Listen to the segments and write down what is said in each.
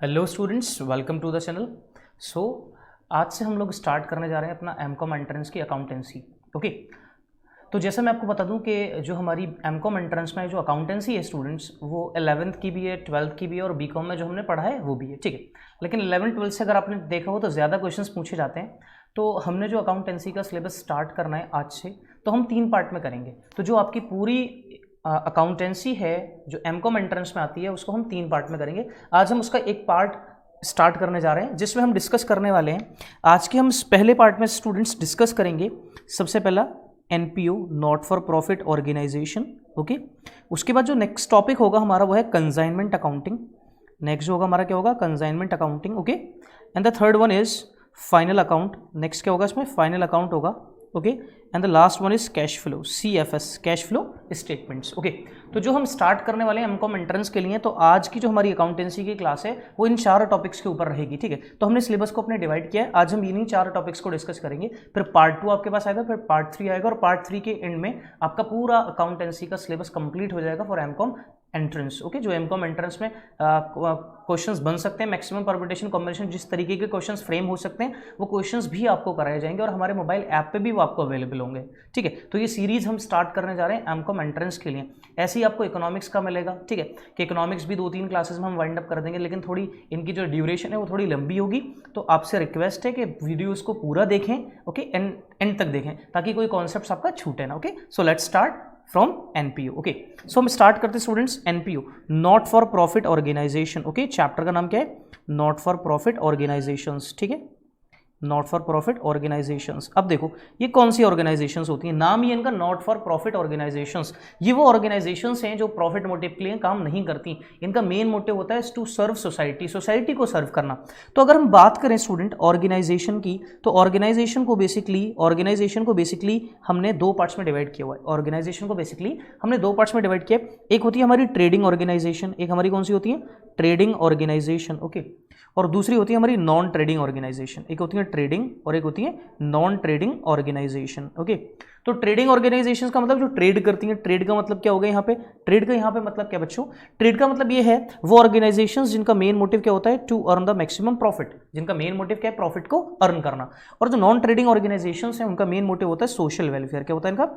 Hello students, welcome to the channel. आज से हम लोग स्टार्ट करने जा रहे हैं अपना एमकॉम एंट्रेंस की अकाउंटेंसी। ओके, तो जैसे मैं आपको बता दूं कि जो हमारी एमकॉम एंट्रेंस में जो अकाउंटेंसी है स्टूडेंट्स, वो 11th की भी है, 12th की भी है और बीकॉम में जो हमने पढ़ा है वो भी है। ठीक है, लेकिन 11th-12th से अगर आपने देखा हो तो ज़्यादा क्वेश्चंस पूछे जाते हैं। तो हमने जो अकाउंटेंसी का सिलेबस स्टार्ट करना है आज से, तो हम 3 पार्ट में करेंगे। तो जो आपकी पूरी अकाउंटेंसी है जो एमकॉम एंट्रेंस में आती है, उसको हम 3 पार्ट में करेंगे। आज हम उसका एक पार्ट स्टार्ट करने जा रहे हैं जिसमें हम डिस्कस करने वाले हैं। आज के हम पहले पार्ट में स्टूडेंट्स डिस्कस करेंगे सबसे पहला NPO, not for profit organisation. Okay, उसके बाद जो नेक्स्ट टॉपिक होगा हमारा वो है कंसाइनमेंट अकाउंटिंग। नेक्स्ट जो होगा हमारा क्या होगा, consignment accounting. Okay, and the third one is final account. Next क्या होगा इसमें, फाइनल अकाउंट होगा। Okay, and the last one is cash flow, CFS, cash flow statements. Okay, तो जो हम स्टार्ट करने वाले हैं एमकॉम एंट्रेंस के लिए, तो आज की जो हमारी अकाउंटेंसी की क्लास है वो इन 4 टॉपिक्स के ऊपर रहेगी। ठीक है, तो हमने सिलेबस को अपने डिवाइड किया है। आज हम इन्हीं 4 टॉपिक्स को डिस्कस करेंगे, फिर पार्ट 2 आपके पास आएगा, फिर पार्ट 3 आएगा, और पार्ट 3 के एंड में आपका पूरा अकाउंटेंसी का सिलेबस कंप्लीट हो जाएगा फॉर एमकॉम एंट्रेंस। ओके, जो एमकॉम एंट्रेंस में क्वेश्चंस बन सकते हैं, मैक्सिमम परम्यूटेशन कॉम्बिनेशन, जिस तरीके के क्वेश्चंस फ्रेम हो सकते हैं वो क्वेश्चंस भी आपको कराए जाएंगे और हमारे मोबाइल ऐप पे भी वो आपको अवेलेबल होंगे। ठीक है, तो ये सीरीज हम स्टार्ट करने जा रहे हैं एमकॉम एंट्रेंस के लिए। ऐसे ही आपको इकोनॉमिक्स का मिलेगा। ठीक है, कि इकोनॉमिक्स भी 2-3 क्लासेस में हम वाइंड अप कर देंगे, लेकिन थोड़ी इनकी जो ड्यूरेशन है वो थोड़ी लंबी होगी। तो आपसे रिक्वेस्ट है कि वीडियोज़ को पूरा देखें। ओके, एंड तक देखें ताकि कोई कॉन्सेप्ट आपका छूटे ना। Okay, so let's start from NPO. Okay, so हम स्टार्ट करते हैं students NPO, not for profit organisation. Okay, chapter का नाम क्या है, नॉट फॉर प्रॉफिट ऑर्गेनाइजेशंस। ठीक है, नॉट फॉर प्रॉफिट ऑर्गेनाइजेशंस। अब देखो ये कौन सी ऑर्गेनाइजेशंस होती हैं, नाम ही इनका नॉट फॉर प्रॉफिट ऑर्गेनाइजेशंस। ये वो ऑर्गेनाइजेशंस हैं जो प्रॉफिट मोटिव के लिए काम नहीं करती। इनका मेन मोटिव होता है टू सर्व सोसाइटी, सोसाइटी को सर्व करना। तो अगर हम बात करें स्टूडेंट ऑर्गेनाइजेशन की, तो ऑर्गेनाइजेशन को बेसिकली हमने 2 पार्ट्स में डिवाइड किया हुआ है। ऑर्गेनाइजेशन को बेसिकली हमने 2 पार्ट्स में डिवाइड किया। एक होती है हमारी ट्रेडिंग ऑर्गेनाइजेशन, एक हमारी कौन सी होती है, ट्रेडिंग ऑर्गेनाइजेशन। ओके, और दूसरी होती है हमारी नॉन ट्रेडिंग ऑर्गेनाइजेशन। एक होती है ट्रेडिंग और एक होती है नॉन ट्रेडिंग ऑर्गेनाइजेशन। ओके, तो ट्रेडिंग ऑर्गेनाइजेशंस का मतलब जो ट्रेड करती हैं। ट्रेड का मतलब क्या होगा यहाँ पे, ट्रेड का यहाँ पे मतलब क्या बच्चों, ट्रेड का मतलब ये है वो ऑर्गेनाइजेशंस जिनका मेन मोटिव क्या होता है, to earn the maximum profit. जिनका मेन मोटिव क्या है, प्रॉफिट को अर्न करना। और जो नॉन ट्रेडिंग ऑर्गेनाइजेशंस हैं उनका मेन मोटिव होता है सोशल वेलफेयर। क्या होता है इनका,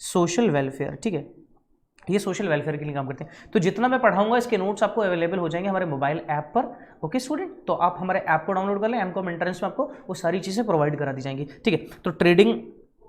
सोशल वेलफेयर। ठीक है, ये सोशल वेलफेयर के लिए काम करते हैं। तो जितना मैं पढ़ाऊंगा इसके नोट्स आपको अवेलेबल हो जाएंगे हमारे मोबाइल ऐप पर। ओके स्टूडेंट, तो आप हमारे ऐप को डाउनलोड कर लें, एमकॉम एंट्रेंस में आपको वो सारी चीज़ें प्रोवाइड करा दी जाएंगी। ठीक है, तो ट्रेडिंग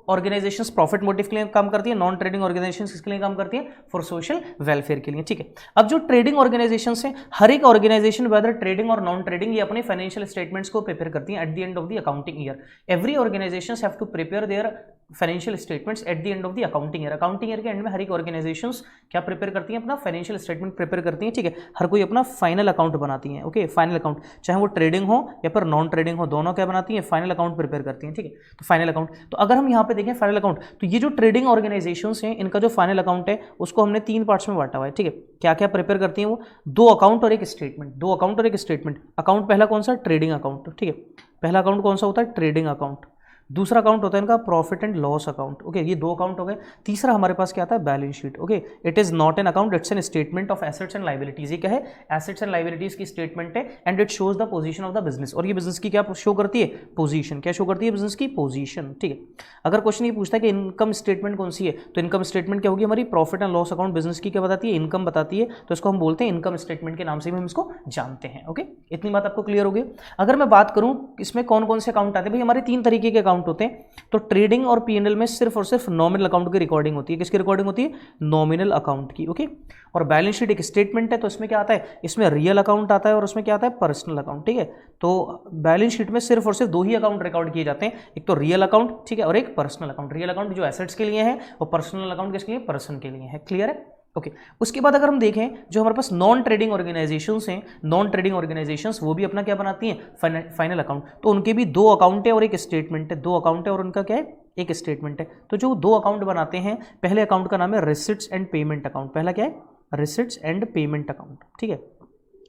ऑर्गेनाइजेशंस प्रॉफिट मोटिव के लिए काम करती है, नॉन ट्रेडिंग ऑर्गेनाइजेशंस किसके लिए काम करती है, फॉर सोशल वेलफेयर के लिए। ठीक है, अब जो ट्रेडिंग ऑर्गेनाइजेशंस हैं, हर एक ऑर्गेनाइजेशन वेदर ट्रेडिंग और नॉन ट्रेडिंग, ये अपने फाइनेंशियल स्टेटमेंट्स को प्रिपेयर करती हैं at the end of the accounting year. Every organisations have to prepare their financial statements at the end of the accounting year. Accounting year के end में हर एक ऑर्गेनाइजेशंस क्या प्रिपेयर करती हैं, अपना फाइनेंशियल स्टेटमेंट प्रिपेयर करती हैं। ठीक है, हर कोई अपना फाइनल अकाउंट बनाती हैं। ओके, फाइनल अकाउंट चाहे वो ट्रेडिंग हो या फिर नॉन ट्रेडिंग हो, दोनों क्या बनाती हैं, फाइनल अकाउंट प्रिपेयर करती हैं। ठीक है, तो फाइनल अकाउंट, तो अगर हम यहाँ पे देखें फाइनल अकाउंट, तो ये जो ट्रेडिंग ऑर्गेनाइजेशंस हैं इनका जो फाइनल अकाउंट है उसको हमने 3 पार्ट्स में बांटा हुआ है। ठीक है, क्या क्या प्रिपेयर करती हैं वो, 2 अकाउंट और एक स्टेटमेंट। 2 अकाउंट और एक स्टेटमेंट। अकाउंट पहला कौन सा, ट्रेडिंग अकाउंट। ठीक है, पहला अकाउंट कौन सा होता है, ट्रेडिंग अकाउंट। दूसरा अकाउंट होता है इनका profit and loss account. Okay, ये 2 अकाउंट हो गए। तीसरा हमारे पास क्या आता है, balance sheet. Okay, it is not an account, it's an statement of assets and liabilities. ये क्या है, एसेट्स एंड लाइबिलिटीज की स्टेटमेंट है and it shows the position of the business. और ये बिजनेस की क्या शो करती है, पोजीशन। क्या शो करती है, बिजनेस की पोजीशन। ठीक है, अगर क्वेश्चन ये पूछता है कि इनकम स्टेटमेंट कौन सी है, तो इनकम स्टेटमेंट क्या होगी हमारी, profit and loss account. Business की क्या बताती है, इनकम बताती है, तो इसको हम बोलते हैं इनकम स्टेटमेंट के नाम से भी हम इसको जानते हैं। ओके, इतनी बात आपको क्लियर होगी। अगर मैं बात करूं इसमें कौन कौन से अकाउंट आते हैं, भाई हमारे 3 तरीके के अकाउंट होते हैं। तो ट्रेडिंग और पीएनएल में सिर्फ और सिर्फ नॉमिनल अकाउंट की रिकॉर्डिंग होती है। किसकी रिकॉर्डिंग होती है, नॉमिनल अकाउंट की। ओके, और बैलेंस शीट एक स्टेटमेंट है, तो इसमें क्या आता है, इसमें रियल अकाउंट आता है और उसमें क्या आता है, पर्सनल अकाउंट। ठीक है, तो बैलेंस शीट में सिर्फ और सिर्फ 2 ही अकाउंट रिकॉर्ड किए जाते हैं, एक तो रियल अकाउंट, ठीक है, और एक पर्सनल अकाउंट। रियल अकाउंट जो एसेट्स के लिए है और पर्सनल अकाउंट किसके लिए, पर्सन के लिए है। क्लियर है। ओके, उसके बाद अगर हम देखें जो हमारे पास नॉन ट्रेडिंग ऑर्गेनाइजेशंस हैं, नॉन ट्रेडिंग ऑर्गेनाइजेशंस वो भी अपना क्या बनाती हैं, फाइनल अकाउंट। तो उनके भी 2 अकाउंट है और एक स्टेटमेंट है। 2 अकाउंट है और उनका क्या है, एक स्टेटमेंट है। तो जो 2 अकाउंट बनाते हैं, पहले अकाउंट का नाम है रिसिट्स एंड पेमेंट अकाउंट। पहला क्या है, रिसिट्स एंड पेमेंट अकाउंट। ठीक है,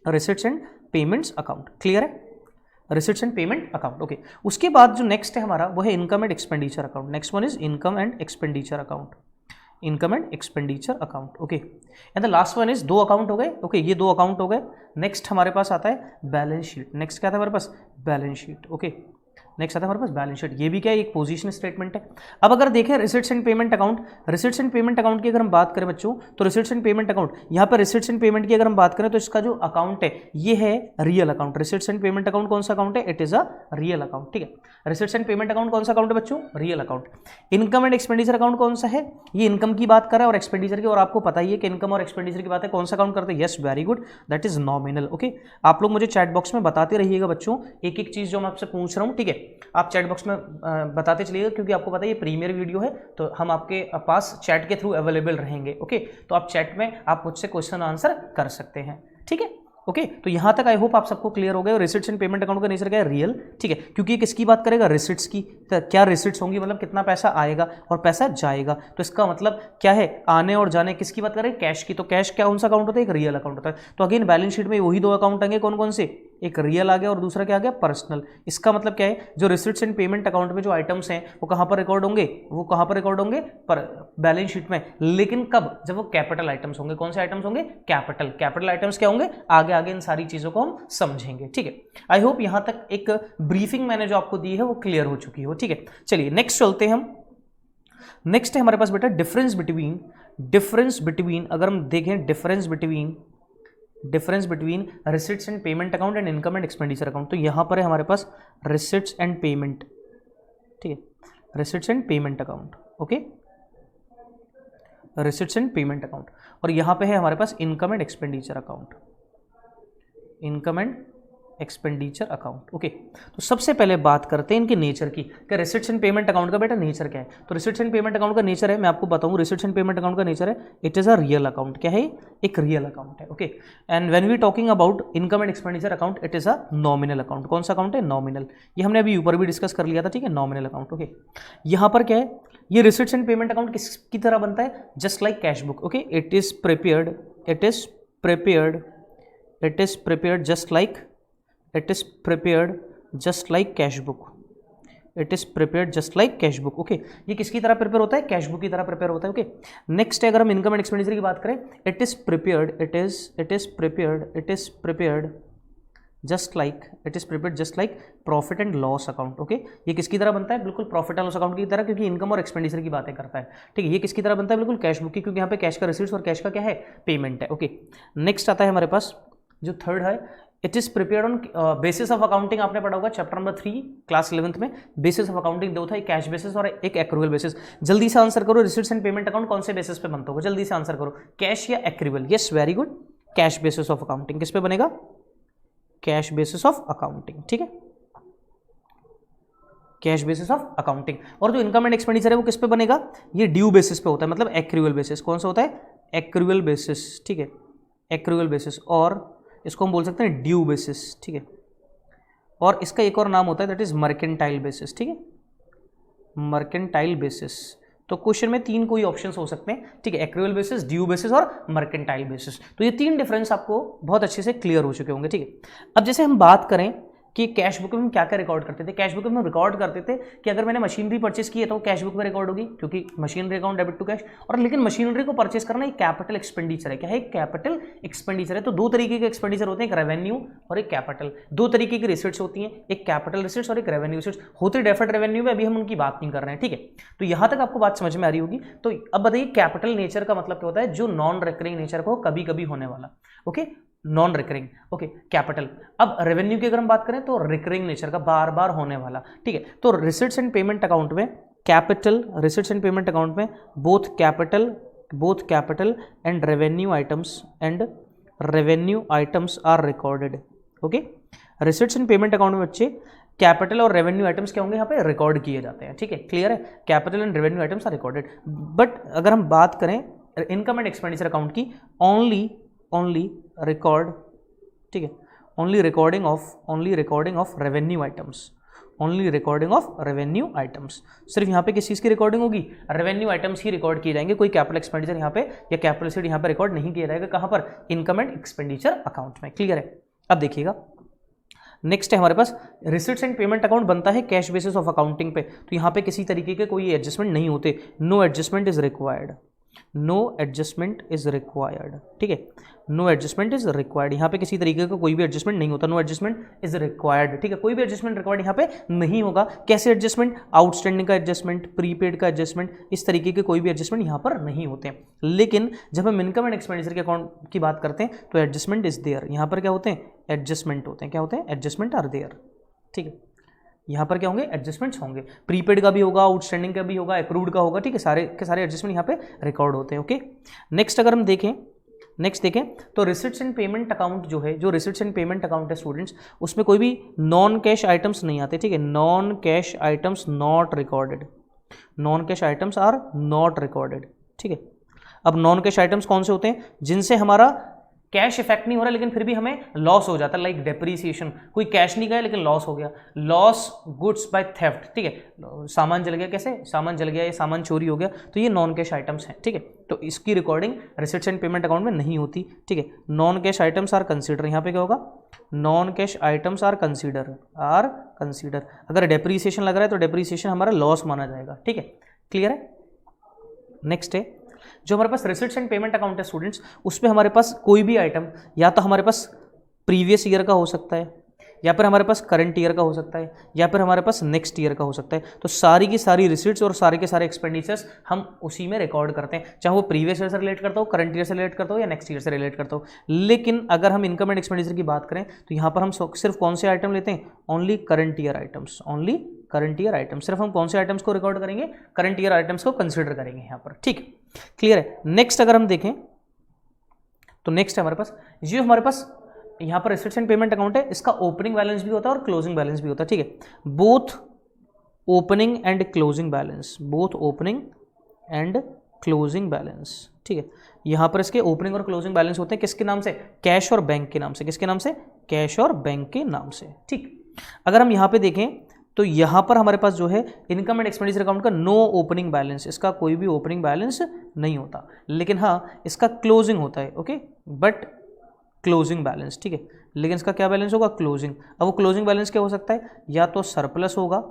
receipts and payments account. Clear है, receipts and payment account. Okay, उसके बाद जो नेक्स्ट है हमारा वो है income and expenditure account. Next one is income and expenditure account. Income and expenditure account. Okay, and the last one is 2 account हो गए। ओके, ये 2 अकाउंट हो गए। नेक्स्ट हमारे पास आता है बैलेंस शीट। नेक्स्ट क्या आता है हमारे पास? Balance sheet. ओके, नेक्स्ट आता है हमारे पास बैलेंस शीट। ये भी क्या है? एक पोजीशन स्टेटमेंट है। अब अगर देखें receipts and payment account, receipts and payment account की अगर हम बात करें बच्चों, तो रिसीट्स एंड पेमेंट अकाउंट, यहाँ पर रिसीट्स एंड पेमेंट की अगर हम बात करें तो इसका जो अकाउंट है ये है real account. Receipts and payment account कौन सा अकाउंट है? It is a real account. ठीक है, रिसीट्स एंड पेमेंट अकाउंट कौन सा अकाउंट है बच्चों? Real account. Income and expenditure account कौन सा है? ये इनकम की बात कर रहा है और एक्सपेंडिचर की, और आपको पता ही है कि इनकम और एक्सपेंडिचर की बात है, कौन सा अकाउंट करते हैं? Yes, very good, that is nominal. Okay, आप लोग मुझे चैट बॉक्स में बताते रहिएगा बच्चों, एक एक चीज जो मैं आपसे पूछ रहा हूँ। ठीक है, आप चैट बॉक्स में बताते चलिएगा, क्योंकि आपको पता है ये प्रीमियर वीडियो है, तो हम आपके पास चैट के थ्रू अवेलेबल रहेंगे। ओके, तो आप चैट में आप मुझसे क्वेश्चन आंसर कर सकते हैं। ठीक है, ओके, तो यहां तक आई होप आप सबको क्लियर हो गए। और रिसिट्स एंड पेमेंट अकाउंट का नेचर क्या है? रियल। ठीक है, क्योंकि ये किसकी बात करेगा? रिसिट्स की। तो क्या रिसिट्स होंगी, मतलब कितना पैसा आएगा और पैसा जाएगा, तो इसका मतलब क्या है? आने और जाने। किसकी बात करें? कैश की। तो कैश क्या कौन सा अकाउंट होता है? एक रियल अकाउंट होता है। तो अगेन बैलेंस शीट में वही 2 अकाउंट आएंगे, कौन कौन से? एक रियल आ गया और दूसरा क्या आ गया? पर्सनल। इसका मतलब क्या है? जो रिसिट्स एंड पेमेंट अकाउंट में जो आइटम्स हैं वो कहां पर रिकॉर्ड होंगे? वो कहां पर रिकॉर्ड होंगे? पर बैलेंस शीट में। लेकिन कब? जब वो कैपिटल आइटम्स होंगे। कौन से आइटम्स होंगे? कैपिटल आइटम्स क्या होंगे? आगे आगे इन सारी चीजों को हम समझेंगे। ठीक है, आई होप यहां तक एक ब्रीफिंग मैंने जो आपको दी है वो क्लियर हो चुकी हो। ठीक है, चलिए नेक्स्ट चलते हैं हम। नेक्स्ट है हमारे पास बेटा डिफरेंस बिटवीन, अगर हम देखें difference between receipts and payment account and income and expenditure account. तो यहां पर है हमारे पास रिसिट्स एंड पेमेंट। ठीक है, receipts and payment account. Okay, receipts and payment account, और यहां पे है हमारे पास income and expenditure account. Income and expenditure account. Okay, तो सबसे पहले बात करते हैं इनके नेचर की, कि रिसिट्स एंड पेमेंट अकाउंट का बेटा नेचर क्या है। तो रिसिट्स एंड पेमेंट अकाउंट का नेचर है, मैं आपको बताऊं, रिसिट्स एंड पेमेंट अकाउंट का नेचर है it is a real account. क्या है? एक रियल अकाउंट है। Okay, and when we talking about income and expenditure account, it is a nominal account. कौन सा अकाउंट है? नॉमिनल। ये हमने अभी ऊपर भी डिस्कस कर लिया था। ठीक है, नॉमिनल अकाउंट। ओके, यहां पर क्या है? ये रिसिट्स एंड पेमेंट अकाउंट किसकी तरह बनता है? Just like cash book. Okay, it is prepared just like cash book. Okay, ये किसकी तरह प्रिपेयर होता है? कैश बुक की तरह प्रिपेयर होता है। ओके, नेक्स्ट है अगर हम इनकम एंड एक्सपेंडिचर की बात करें, it is prepared just like profit and loss account. Okay, ये किसकी तरह बनता है? बिल्कुल प्रॉफिट एंड लॉस अकाउंट की तरह, क्योंकि इनकम और एक्सपेंडिचर की बातें करता है। ठीक है, ये किसकी तरह बनता है? बिल्कुल कैश बुक की, क्योंकि यहाँ पे कैश का रिसीट्स और कैश का क्या है? पेमेंट है। ओके, नेक्स्ट आता है हमारे पास जो थर्ड है, it is prepared on basis of accounting. आपने पढ़ा होगा चैप्टर नंबर 3 क्लास 11th में, बेसिस ऑफ अकाउंटिंग 2 था, एक कैश बेसिस और एक एक्रूअल बेसिस। जल्दी से आंसर करो, रिसीट्स एंड पेमेंट अकाउंट कौन से बेसिस पे बनता होगा? जल्दी से आंसर करो, कैश या accrual? Yes, very good, cash basis of accounting. किस पे बनेगा? Cash basis of accounting. ठीक है, कैश बेसिस ऑफ अकाउंटिंग। और जो इनकम एंड एक्सपेंडिचर है वो किस पे बनेगा? ये ड्यू बेसिस पे होता है, मतलब एक्रूअल बेसिस। कौन सा होता है? Accrual basis. ठीक है, एक्रूअल बेसिस, और इसको हम बोल सकते हैं ड्यू बेसिस। ठीक है, और इसका एक और नाम होता है दैट इज मर्केंटाइल बेसिस। ठीक है, मर्केंटाइल बेसिस। तो क्वेश्चन में 3 कोई ऑप्शंस हो सकते हैं। ठीक है, एक्रूअल बेसिस, ड्यू बेसिस और मर्केंटाइल बेसिस। तो ये 3 डिफरेंस आपको बहुत अच्छे से क्लियर हो चुके होंगे। ठीक है, अब जैसे हम बात करें कि कैश बुक में हम क्या क्या रिकॉर्ड करते थे। कैश बुक में हम रिकॉर्ड करते थे कि अगर मैंने मशीनरी परचेस की है तो कैश बुक में रिकॉर्ड होगी, क्योंकि machinery account debit to cash. और लेकिन मशीनरी को परचेस करना एक कैपिटल एक्सपेंडिचर है। क्या है? कैपिटल एक्सपेंडिचर है। तो 2 तरीके के एक्सपेंडिचर होते हैं, एक रेवेन्यू और एक कैपिटल। 2 तरीके की रिसिट्स होती हैं, एक कैपिटल रिसिट्स और एक रेवेन्यू रिसिट्स। होते डेफर्ड रेवेन्यू में, अभी हम उनकी बात नहीं कर रहे हैं। ठीक है, तो यहां तक आपको बात समझ में आ रही होगी। तो अब बताइए कैपिटल नेचर का मतलब क्या होता है? जो नॉन रिकरिंग नेचर को कभी कभी होने वाला। Okay, non recurring. Okay, capital. अब रेवेन्यू की अगर हम बात करें तो रिकरिंग नेचर का, बार बार होने वाला। ठीक है, तो रिसिट्स एंड पेमेंट अकाउंट में capital, receipts and payment account में both capital and revenue items are recorded. Okay, receipts and payment account में बच्चे कैपिटल और रेवेन्यू आइटम्स क्या होंगे? यहाँ पे रिकॉर्ड किए जाते हैं। ठीक है, क्लियर है? Capital and revenue items are recorded. But अगर हम बात करें इनकम एंड एक्सपेंडिचर अकाउंट की, ओनली रिकॉर्ड, ठीक है, only recording of revenue items. सिर्फ यहाँ पे किस चीज़ की रिकॉर्डिंग होगी? रेवेन्यू आइटम्स ही रिकॉर्ड किए जाएंगे। कोई कैपिटल एक्सपेंडिचर यहाँ पे या कैपिटल रिसीट यहाँ पे रिकॉर्ड नहीं किया जाएगा। कहाँ पर? इनकम एंड एक्सपेंडिचर अकाउंट में। क्लियर है? अब देखिएगा, नेक्स्ट है हमारे पास रिसिट्स एंड पेमेंट अकाउंट बनता है कैश बेसिस ऑफ अकाउंटिंग पे। तो यहाँ पे किसी तरीके के कोई एडजस्टमेंट नहीं होते, no adjustment is required. No adjustment is required, ठीक है, नो एडजस्टमेंट इज रिक्वायर्ड, यहाँ पे किसी तरीके का कोई भी एडजस्टमेंट नहीं होता, नो एडजस्टमेंट इज रिक्वायर्ड, ठीक है, कोई भी एडजस्टमेंट रिक्वायर्ड यहाँ पे नहीं होगा। कैसे एडजस्टमेंट? आउटस्टैंडिंग का एडजस्टमेंट, प्रीपेड का एडजस्टमेंट, इस तरीके के कोई भी एडजस्टमेंट यहाँ पर नहीं होते हैं। लेकिन जब हम इनकम एंड एक्सपेंडिचर के अकाउंट की बात करते हैं तो एडजस्टमेंट इज देयर, यहाँ पर क्या होते हैं? एडजस्टमेंट होते हैं। क्या होते हैं? एडजस्टमेंट आर देयर, ठीक है, यहाँ पर क्या होंगे? एडजस्टमेंट्स होंगे, प्रीपेड का भी होगा, आउटस्टैंडिंग का भी होगा, एक्रूड का होगा, ठीक है, सारे के सारे एडजस्टमेंट यहाँ पे रिकॉर्ड होते हैं। ओके, नेक्स्ट अगर हम देखें, तो रिसिट्स एंड पेमेंट अकाउंट जो है, जो रिसिट्स एंड पेमेंट अकाउंट है स्टूडेंट्स, उसमें कोई भी नॉन कैश आइटम्स नहीं आते, ठीक है, non cash items not recorded, non cash items are not recorded, ठीक है। अब नॉन कैश आइटम्स कौन से होते हैं? जिनसे हमारा कैश इफेक्ट नहीं हो रहा लेकिन फिर भी हमें लॉस हो जाता है, लाइक डेप्रीसिएशन, कोई कैश नहीं गया लेकिन लॉस हो गया, लॉस गुड्स बाय थेफ्ट, ठीक है, सामान जल गया, कैसे सामान जल गया या सामान चोरी हो गया, तो ये नॉन कैश आइटम्स हैं, ठीक है, तो इसकी recording receipts and payment account में नहीं होती, ठीक है। Non cash items are consider, यहाँ पे क्या होगा? Non cash items are consider, अगर डेप्रीसिएशन लग रहा है तो डेप्रीसिएशन हमारा लॉस माना जाएगा, ठीक है, क्लियर है। नेक्स्ट है जो हमारे पास रिसिट्स एंड पेमेंट अकाउंट है स्टूडेंट्स, उसमें हमारे पास कोई भी आइटम या तो हमारे पास प्रीवियस ईयर का हो सकता है, या फिर हमारे पास करंट ईयर का हो सकता है, या फिर हमारे पास नेक्स्ट ईयर का हो सकता है। तो सारी की सारी रिसिट्स और सारे के सारे एक्सपेंडिचर्स हम उसी में रिकॉर्ड करते हैं, चाहे वो प्रीवियस ईयर से रिलेट करता हो, करंट ईयर से रिलेट करता हो या नेक्स्ट ईयर से रिलेट करता हो। लेकिन अगर हम इनकम एंड एक्सपेंडिचर की बात करें तो यहाँ पर हम सिर्फ कौन से आइटम लेते हैं? Only current year items, only current year items. सिर्फ हम कौन से आइटम्स को रिकॉर्ड करेंगे? करंट ईयर आइटम्स को कंसिडर करेंगे यहाँ पर, ठीक, क्लियर है। नेक्स्ट अगर हम देखें तो नेक्स्ट है हमारे पास, जो हमारे पास यहाँ पर रिसिट्स एंड पेमेंट अकाउंट है, इसका ओपनिंग बैलेंस भी होता है और क्लोजिंग बैलेंस भी होता है, ठीक है, both opening and closing balance, both opening and closing balance, ठीक है। यहाँ पर इसके ओपनिंग और क्लोजिंग बैलेंस होते हैं किसके नाम से? कैश और बैंक के नाम से। किसके नाम से? कैश और बैंक के नाम से, ठीक। अगर हम यहाँ पे देखें तो यहाँ पर हमारे पास जो है इनकम एंड एक्सपेंडिचर अकाउंट का नो ओपनिंग बैलेंस, इसका कोई भी ओपनिंग बैलेंस नहीं होता, लेकिन हाँ इसका क्लोजिंग होता है, ओके, बट क्लोजिंग बैलेंस, ठीक है, लेकिन इसका क्या बैलेंस होगा? क्लोजिंग। अब वो क्लोजिंग बैलेंस क्या हो सकता है? या तो सरप्लस होगा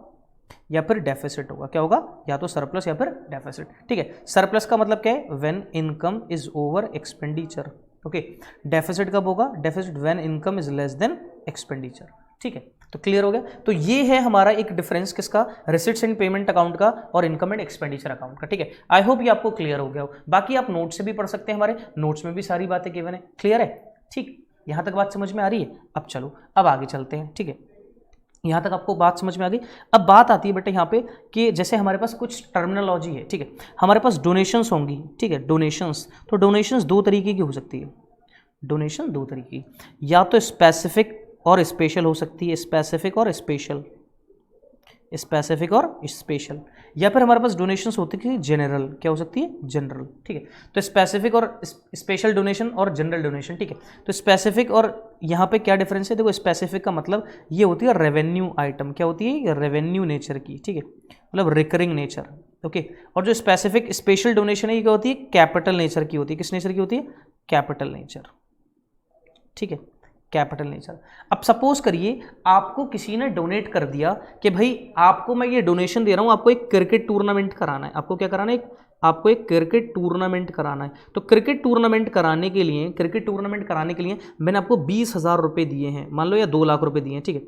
या फिर डेफिसिट होगा। क्या होगा? या तो सरप्लस या फिर डेफिसिट, ठीक है। सरप्लस का मतलब क्या है? When income is over expenditure, okay. Deficit कब होगा? Deficit when income is less than expenditure, ठीक है। तो क्लियर हो गया। तो ये है हमारा एक डिफरेंस किसका? रिसिट्स एंड पेमेंट अकाउंट का और इनकम एंड एक्सपेंडिचर अकाउंट का, ठीक है। आई होप ये आपको क्लियर हो गया हो। बाकी आप नोट से भी पढ़ सकते हैं, हमारे नोट्स में भी सारी बातें गिवन है, क्लियर है, ठीक। यहाँ तक बात समझ में आ रही है? अब चलो अब आगे चलते हैं, ठीक है। यहाँ तक आपको बात समझ में आ गई। अब बात आती है बेटा यहाँ पे कि जैसे हमारे पास कुछ टर्मिनोलॉजी है, ठीक है, हमारे पास डोनेशंस होंगी, ठीक है, डोनेशंस। तो डोनेशंस दो तरीके की हो सकती है, डोनेशन दो तरीके की, या तो स्पेसिफिक और स्पेशल हो सकती है, स्पेसिफिक और स्पेशल, स्पेसिफिक और स्पेशल, या फिर हमारे पास डोनेशंस होती है जनरल। क्या हो सकती है? जनरल, ठीक है। तो स्पेसिफिक और स्पेशल डोनेशन और जनरल डोनेशन, ठीक है। तो स्पेसिफिक और यहाँ पे क्या डिफरेंस है? देखो, स्पेसिफिक का मतलब ये होती है रेवेन्यू आइटम, क्या होती है? रेवेन्यू नेचर की, ठीक है, मतलब रिकरिंग नेचर, ओके। और जो स्पेसिफिक स्पेशल डोनेशन है ये क्या होती है? कैपिटल नेचर की होती है। किस नेचर की होती है? कैपिटल नेचर, ठीक है, कैपिटल नेचर। अब सपोज करिए आपको किसी ने डोनेट कर दिया कि भाई आपको मैं ये डोनेशन दे रहा हूँ, आपको एक क्रिकेट टूर्नामेंट कराना है। आपको क्या कराना है? आपको एक क्रिकेट टूर्नामेंट कराना है। तो क्रिकेट टूर्नामेंट कराने के लिए मैंने आपको 20,000 रुपये दिए हैं, मान लो, या 2 लाख रुपये दिए हैं, ठीक है,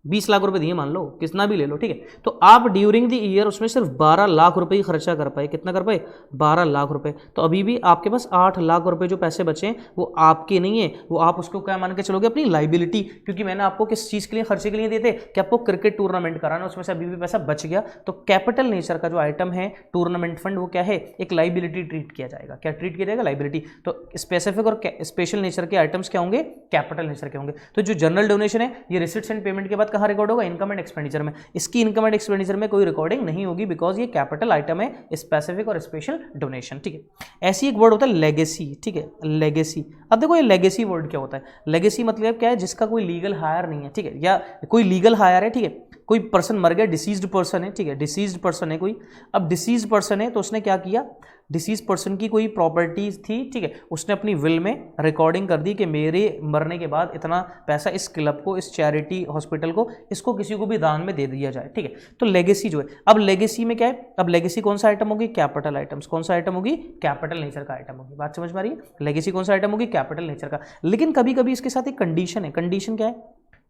20 लाख रुपए दिए मान लो, कितना भी ले लो, ठीक है। तो आप ड्यूरिंग द ईयर उसमें सिर्फ 12 लाख रुपए ही खर्चा कर पाए। कितना कर पाए? 12 लाख रुपए। तो अभी भी आपके पास 8 लाख रुपए जो पैसे बचे हैं वो आपके नहीं है, वो आप उसको क्या मान के चलोगे? अपनी लाइबिलिटी, क्योंकि मैंने आपको किस चीज़ के लिए, खर्चे के लिए दिए थे कि आपको क्रिकेट टूर्नामेंट कराना, उसमें से अभी भी पैसा बच गया। तो कैपिटल नेचर का जो आइटम है टूर्नामेंट फंड, वो क्या है? एक लाइबिलिटी ट्रीट किया जाएगा। क्या ट्रीट किया जाएगा? लाइबिलिटी। तो स्पेसिफिक और स्पेशल नेचर के आइटम्स क्या होंगे? कैपिटल नेचर के होंगे। तो जो जनरल डोनेशन है ये रिसिट्स एंड पेमेंट के बाद कहाँ रिकॉर्ड होगा? इनकम एंड एक्सपेंडिचर में। इसकी इनकम एंड एक्सपेंडिचर में कोई रिकॉर्डिंग नहीं होगी, बिकॉज ये कैपिटल आइटम है, स्पेसिफिक और स्पेशल डोनेशन, ठीक है। ऐसी एक वर्ड होता है लेगेसी, ठीक है, लेगेसी। अब देखो ये लेगेसी वर्ड क्या होता है? लेगेसी मतलब क्या है? जिसका कोई लीगल हायर नहीं है, ठीक है, या कोई लीगल हायर है, ठीक है, कोई पर्सन मर गया, डिसीज्ड पर्सन है, ठीक है, डिसीज्ड पर्सन है कोई। अब डिसीज्ड पर्सन है तो उसने क्या किया, डिसीज पर्सन की कोई प्रॉपर्टीज थी, ठीक है, उसने अपनी विल में रिकॉर्डिंग कर दी कि मेरे मरने के बाद इतना पैसा इस क्लब को, इस चैरिटी हॉस्पिटल को, इसको किसी को भी दान में दे दिया जाए, ठीक है। तो लेगेसी जो है, अब लेगेसी में क्या है, अब लेगेसी कौन सा आइटम होगी, कैपिटल आइटम्स। कौन सा आइटम होगी, कैपिटल नेचर का आइटम होगी। बात समझ में आ रही है, लेगेसी कौन सा आइटम होगी, कैपिटल नेचर का। लेकिन कभी कभी इसके साथ एक कंडीशन है। कंडीशन क्या है,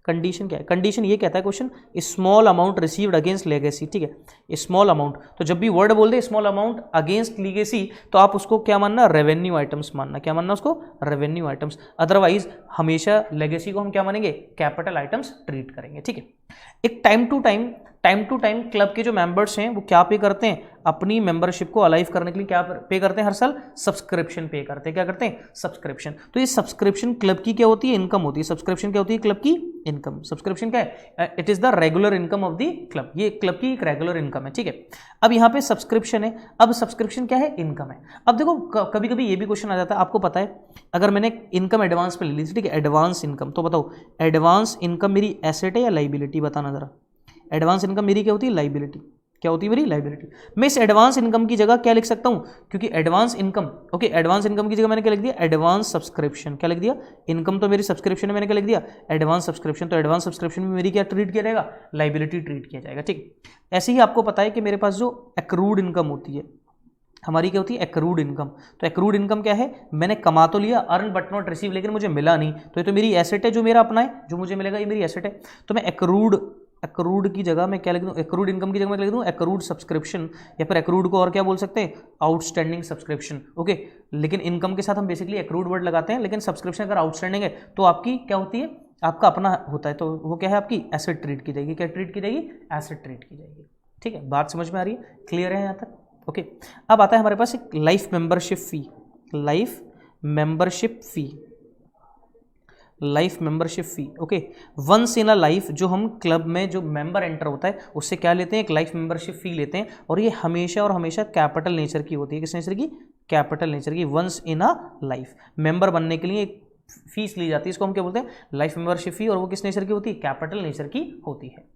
कंडीशन क्या है, कंडीशन ये कहता है question, small amount received against legacy, ठीक है, स्मॉल अमाउंट। तो जब भी वर्ड बोल दे स्मॉल अमाउंट अगेंस्ट लेगेसी, तो आप उसको क्या मानना, रेवेन्यू आइटम्स मानना। क्या मानना उसको, रेवेन्यू आइटम्स। अदरवाइज हमेशा लेगेसी को हम क्या मानेंगे, कैपिटल आइटम्स ट्रीट करेंगे, ठीक है। एक टाइम टू टाइम क्लब के जो मेंबर्स हैं वो क्या पे करते हैं, अपनी मेंबरशिप को अलाइव करने के लिए क्या पे करते हैं, हर साल सब्सक्रिप्शन पे करते हैं। क्या करते हैं, सब्सक्रिप्शन। तो ये सब्सक्रिप्शन क्लब की क्या होती है, इनकम होती है। सब्सक्रिप्शन क्या होती है, क्लब की इनकम। सब्सक्रिप्शन क्या है, it is the regular income of the club. ये क्लब की एक रेगुलर इनकम है, ठीक है। अब यहाँ पे सब्सक्रिप्शन है, अब सब्सक्रिप्शन क्या है, इनकम है। अब देखो कभी कभी ये भी क्वेश्चन आ जाता है, आपको पता है अगर मैंने इनकम एडवांस पे ले ली, ठीक है, एडवांस इनकम, तो बताओ एडवांस इनकम मेरी एसेट है या लाइबिलिटी, बताना जरा। एडवांस इनकम मेरी क्या होती है, लाइबिलिटी। क्या होती है मेरी, लाइबिलिटी। मैं इस एडवांस इनकम की जगह क्या लिख सकता हूं, क्योंकि advance income, okay, advance income की जगह मैंने क्या लिख दिया, एडवांस सब्सक्रिप्शन। क्या लिख दिया, इनकम तो मेरी सब्सक्रिप्शन है, मैंने क्या लिख दिया, एडवांस सब्सक्रिप्शन। तो एडवांस सब्सक्रिप्शन में मेरी क्या ट्रीट किया जाएगा, लाइबिलिटी ट्रीट किया जाएगा, ठीक। ऐसे ही आपको पता है कि मेरे पास जो एक्रूड इनकम होती है, हमारी क्या होती है, एक्रूड इनकम। तो एक्रूड इनकम क्या है, मैंने कमा तो लिया, अर्न बट नॉट रिसीव, लेकिन मुझे मिला नहीं, तो ये तो मेरी एसेट है, जो मेरा अपना है, जो मुझे मिलेगा ये मेरी एसेट है। तो मैं एक्रूड की जगह मैं क्या लिख दूँ, एक्रूड इनकम की जगह मैं लिख दूँ एक्रूड सब्सक्रिप्शन, या फिर एक्रूड को और क्या बोल सकते हैं, आउटस्टैंडिंग सब्सक्रिप्शन, ओके। लेकिन इनकम के साथ हम बेसिकली एक्रूड वर्ड लगाते हैं, लेकिन सब्सक्रिप्शन अगर आउटस्टैंडिंग है तो आपकी क्या होती है, आपका अपना होता है, तो वो क्या है, आपकी एसेट ट्रीट की जाएगी। क्या ट्रीट की जाएगी, एसेट ट्रीट की जाएगी, ठीक है। बात समझ में आ रही है, क्लियर है यहाँ तक, ओके। अब आता है हमारे पास एक life membership fee, life membership fee, life membership fee, okay. Once in a life, जो हम क्लब में जो मेंबर एंटर होता है उससे क्या लेते हैं, एक लाइफ मेंबरशिप फी लेते हैं, और ये हमेशा और हमेशा कैपिटल नेचर की होती है। किस नेचर की, कैपिटल नेचर की। Once in a life member बनने के लिए एक फीस ली जाती है, इसको हम क्या बोलते हैं, लाइफ मेंबरशिप फी, और वो किस नेचर की होती है, कैपिटल नेचर की होती है।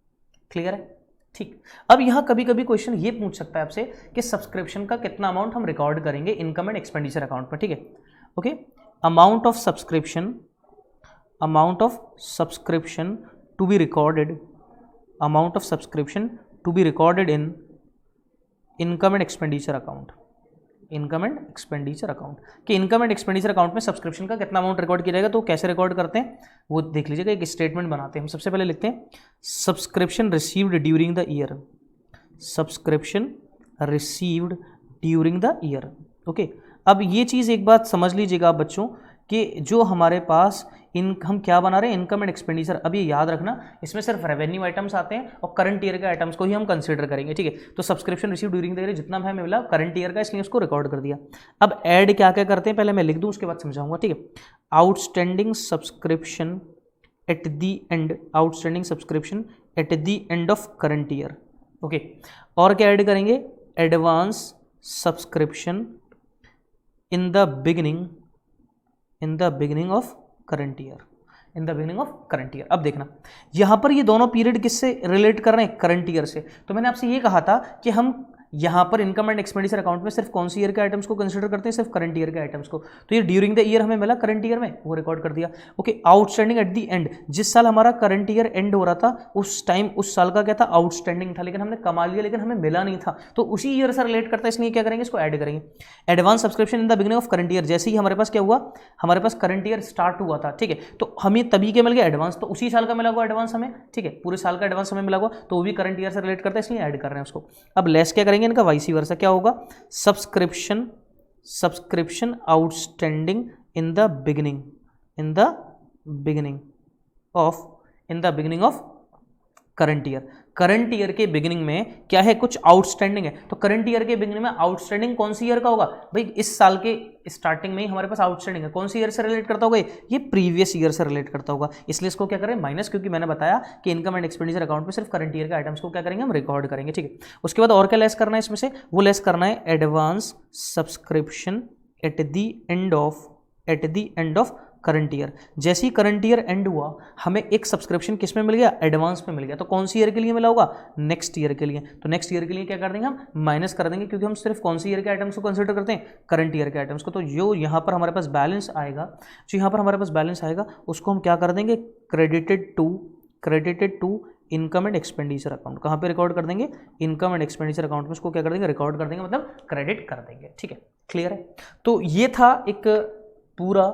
क्लियर है, ठीक। अब यहाँ कभी कभी क्वेश्चन ये पूछ सकता है आपसे कि सब्सक्रिप्शन का कितना अमाउंट हम रिकॉर्ड करेंगे इनकम एंड एक्सपेंडिचर अकाउंट पर, ठीक है, okay. Amount of subscription, amount of subscription to be recorded, amount of subscription to be recorded in income and expenditure account, income and expenditure account. कि income and expenditure account में subscription का कितना amount record किया जाएगा, तो कैसे record करते हैं वो देख लीजिएगा। एक स्टेटमेंट बनाते हैं हम। सबसे पहले लिखते हैं subscription received during the year, subscription received during the year, okay. अब ये चीज़ एक बात समझ लीजिएगा आप बच्चों, कि जो हमारे पास हम क्या बना रहे हैं, इनकम एंड एक्सपेंडिचर। अब ये याद रखना, इसमें सिर्फ रेवेन्यू आइटम्स आते हैं और करंट ईयर के आइटम्स को ही हम कंसीडर करेंगे, ठीक है। तो subscription receive during the year जितना हमें मिला करंट ईयर का, इसलिए उसको रिकॉर्ड कर दिया। अब ऐड क्या क्या करते हैं, पहले मैं लिख दूं उसके बाद समझाऊंगा, ठीक है। Outstanding subscription at the and, outstanding subscription at the end of current year, okay. और क्या ऐड करेंगे, advance subscription in the beginning, in the beginning of current year, in the beginning of current year. अब देखना यहां पर ये दोनों period किससे रिलेट कर रहे हैं, करंट ईयर से। तो मैंने आपसे ये कहा था कि हम यहां पर इनकम एंड एक्सपेंडिचर अकाउंट में सिर्फ कौन सी ईयर के आइटम्स को कंसीडर करते हैं, सिर्फ करंट ईयर के आइटम्स को। तो ये ड्यूरिंग द ईयर हमें मिला करंट ईयर में, वो रिकॉर्ड कर दिया, okay. Outstanding at the and, जिस साल हमारा करंट ईयर एंड हो रहा था उस टाइम उस साल का क्या था, आउटस्टैंडिंग था, लेकिन हमने कमा लिया लेकिन हमें मिला नहीं था, तो उसी ईयर से रिलेट करता है, इसलिए क्या करेंगे, इसको ऐड करेंगे। Advance subscription in the beginning of current year, जैसे ही हमारे पास क्या हुआ, हमारे पास करंट ईयर स्टार्ट हुआ था, ठीक है, तो हमें तभी क्या मिल गया, एडवांस। तो उसी साल का मिला हुआ एडवांस हमें, ठीक है, पूरे साल का एडवांस हमें मिला हुआ, तो वो भी करंट ईयर से रिलेट करता है, इसलिए ऐड कर रहे हैं उसको। अब लेस क्या करेंगे इनका, वाइस वर्सा क्या होगा, subscription, subscription outstanding in the beginning, in the beginning of, in the beginning of current year. Current year के बिगिनिंग में क्या है, कुछ आउटस्टैंडिंग है, तो करंट ईयर के बिगिनिंग में आउटस्टैंडिंग कौन सी ईयर का होगा, भाई इस साल के स्टार्टिंग में ही हमारे पास आउटस्टैंडिंग है, कौन सी ईयर से रिलेट करता होगा, ये प्रीवियस ईयर से रिलेट करता होगा, इसलिए इसको क्या करें, माइनस, क्योंकि मैंने बताया कि इनकम एंड एक्सपेंडिचर अकाउंट में सिर्फ करंट ईयर के आइटम्स को क्या करेंगे, हम रिकॉर्ड करेंगे, ठीक है। उसके बाद और क्या लेस करना है इसमें से, वो लेस करना है advance subscription eight the end of, eight the end of current year. जैसे ही करंट ईयर एंड हुआ हमें एक सब्सक्रिप्शन किस में मिल गया, एडवांस में मिल गया। तो कौन सी ईयर के लिए मिला होगा, नेक्स्ट ईयर के लिए। तो नेक्स्ट ईयर के लिए क्या कर देंगे हम, माइनस कर देंगे, क्योंकि हम सिर्फ कौन सी ईयर के आइटम्स को कंसिडर करते हैं, करंट ईयर के आइटम्स को। तो जो यहाँ पर हमारे पास बैलेंस आएगा, जो यहाँ पर हमारे पास बैलेंस आएगा उसको हम क्या कर देंगे, credited to income and expenditure account. कहाँ पे रिकॉर्ड कर देंगे, इनकम एंड एक्सपेंडिचर अकाउंट में उसको क्या कर देंगे, रिकॉर्ड कर देंगे, मतलब क्रेडिट कर देंगे। ठीक है, क्लियर है। तो ये था एक पूरा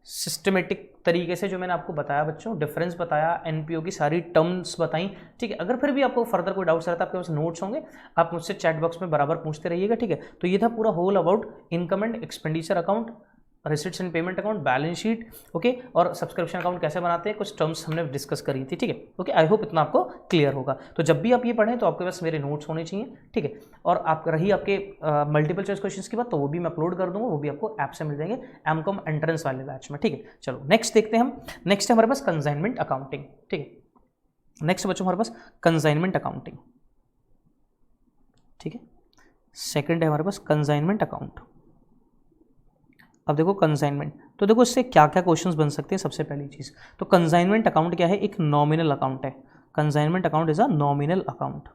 सिस्टमेटिक तरीके से जो मैंने आपको बताया बच्चों, डिफरेंस बताया, एनपीओ की सारी टर्म्स बताई। ठीक है, अगर फिर भी आपको फर्दर कोई डाउट्स रहता है, आपके पास नोट्स होंगे, आप मुझसे चैट बॉक्स में बराबर पूछते रहिएगा। ठीक है, तो ये था पूरा whole about income and expenditure account, receipts and payment account, balance sheet, okay, और सब्सक्रिप्शन अकाउंट कैसे बनाते हैं, कुछ टर्म्स हमने डिस्कस करी थी। ठीक है, ओके, आई होप इतना आपको क्लियर होगा। तो जब भी आप ये पढ़ें तो आपके पास मेरे नोट्स होने चाहिए। ठीक है, और आप रही आपके मल्टीपल चॉइस क्वेश्चंस की बात, तो वो भी मैं अपलोड कर दूंगा, वो भी आपको ऐप से मिल जाएंगे एमकॉम एंट्रेंस वाले बैच में। ठीक है, चलो नेक्स्ट देखते हैं हम। नेक्स्ट है हमारे पास कंसाइनमेंट अकाउंटिंग। ठीक है, नेक्स्ट बच्चों हमारे पास कंसाइनमेंट अकाउंटिंग। ठीक है, सेकंड है हमारे पास कंसाइनमेंट अकाउंट। अब देखो कंसाइनमेंट, तो देखो इससे क्या क्या क्वेश्चंस बन सकते हैं। सबसे पहली चीज़ तो कंसाइनमेंट अकाउंट क्या है, एक नॉमिनल अकाउंट है। Consignment account is a nominal account.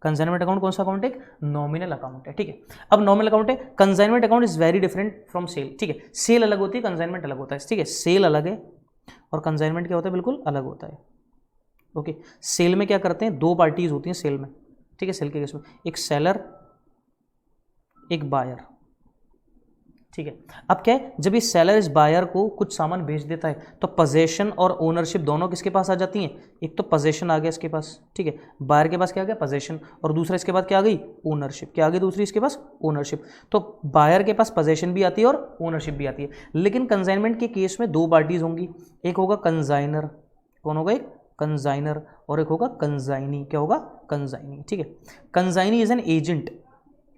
Consignment account कौन सा अकाउंट है, एक नॉमिनल अकाउंट है। ठीक है, अब नॉमिनल अकाउंट है, consignment account is very different from sale. ठीक है, सेल अलग होती है, कंसाइनमेंट अलग होता है। ठीक है, सेल अलग है और कंसाइनमेंट क्या होता है, बिल्कुल अलग होता है। ओके, सेल में क्या करते हैं, दो पार्टीज होती हैं सेल में। ठीक है, सेल के केस में एक सेलर, एक बायर। ठीक है, अब क्या है, जब ये सेलर इस बायर को कुछ सामान बेच देता है तो पोजेशन और ओनरशिप दोनों किसके पास आ जाती हैं। एक तो पोजेशन आ गया इसके पास, ठीक है, बायर के पास क्या आ गया, पोजेशन, और दूसरा इसके बाद क्या आ गई, ओनरशिप। क्या आ गई दूसरी इसके पास, ओनरशिप। तो बायर के पास पोजेशन भी आती है और ओनरशिप भी आती है। लेकिन कंसाइनमेंट के केस में दो पार्टीज होंगी, एक होगा कंसाइनर, कौन होगा, एक कंसाइनर, और एक होगा कंसाइनी। क्या होगा, कंसाइनी। ठीक है, consignee is an agent,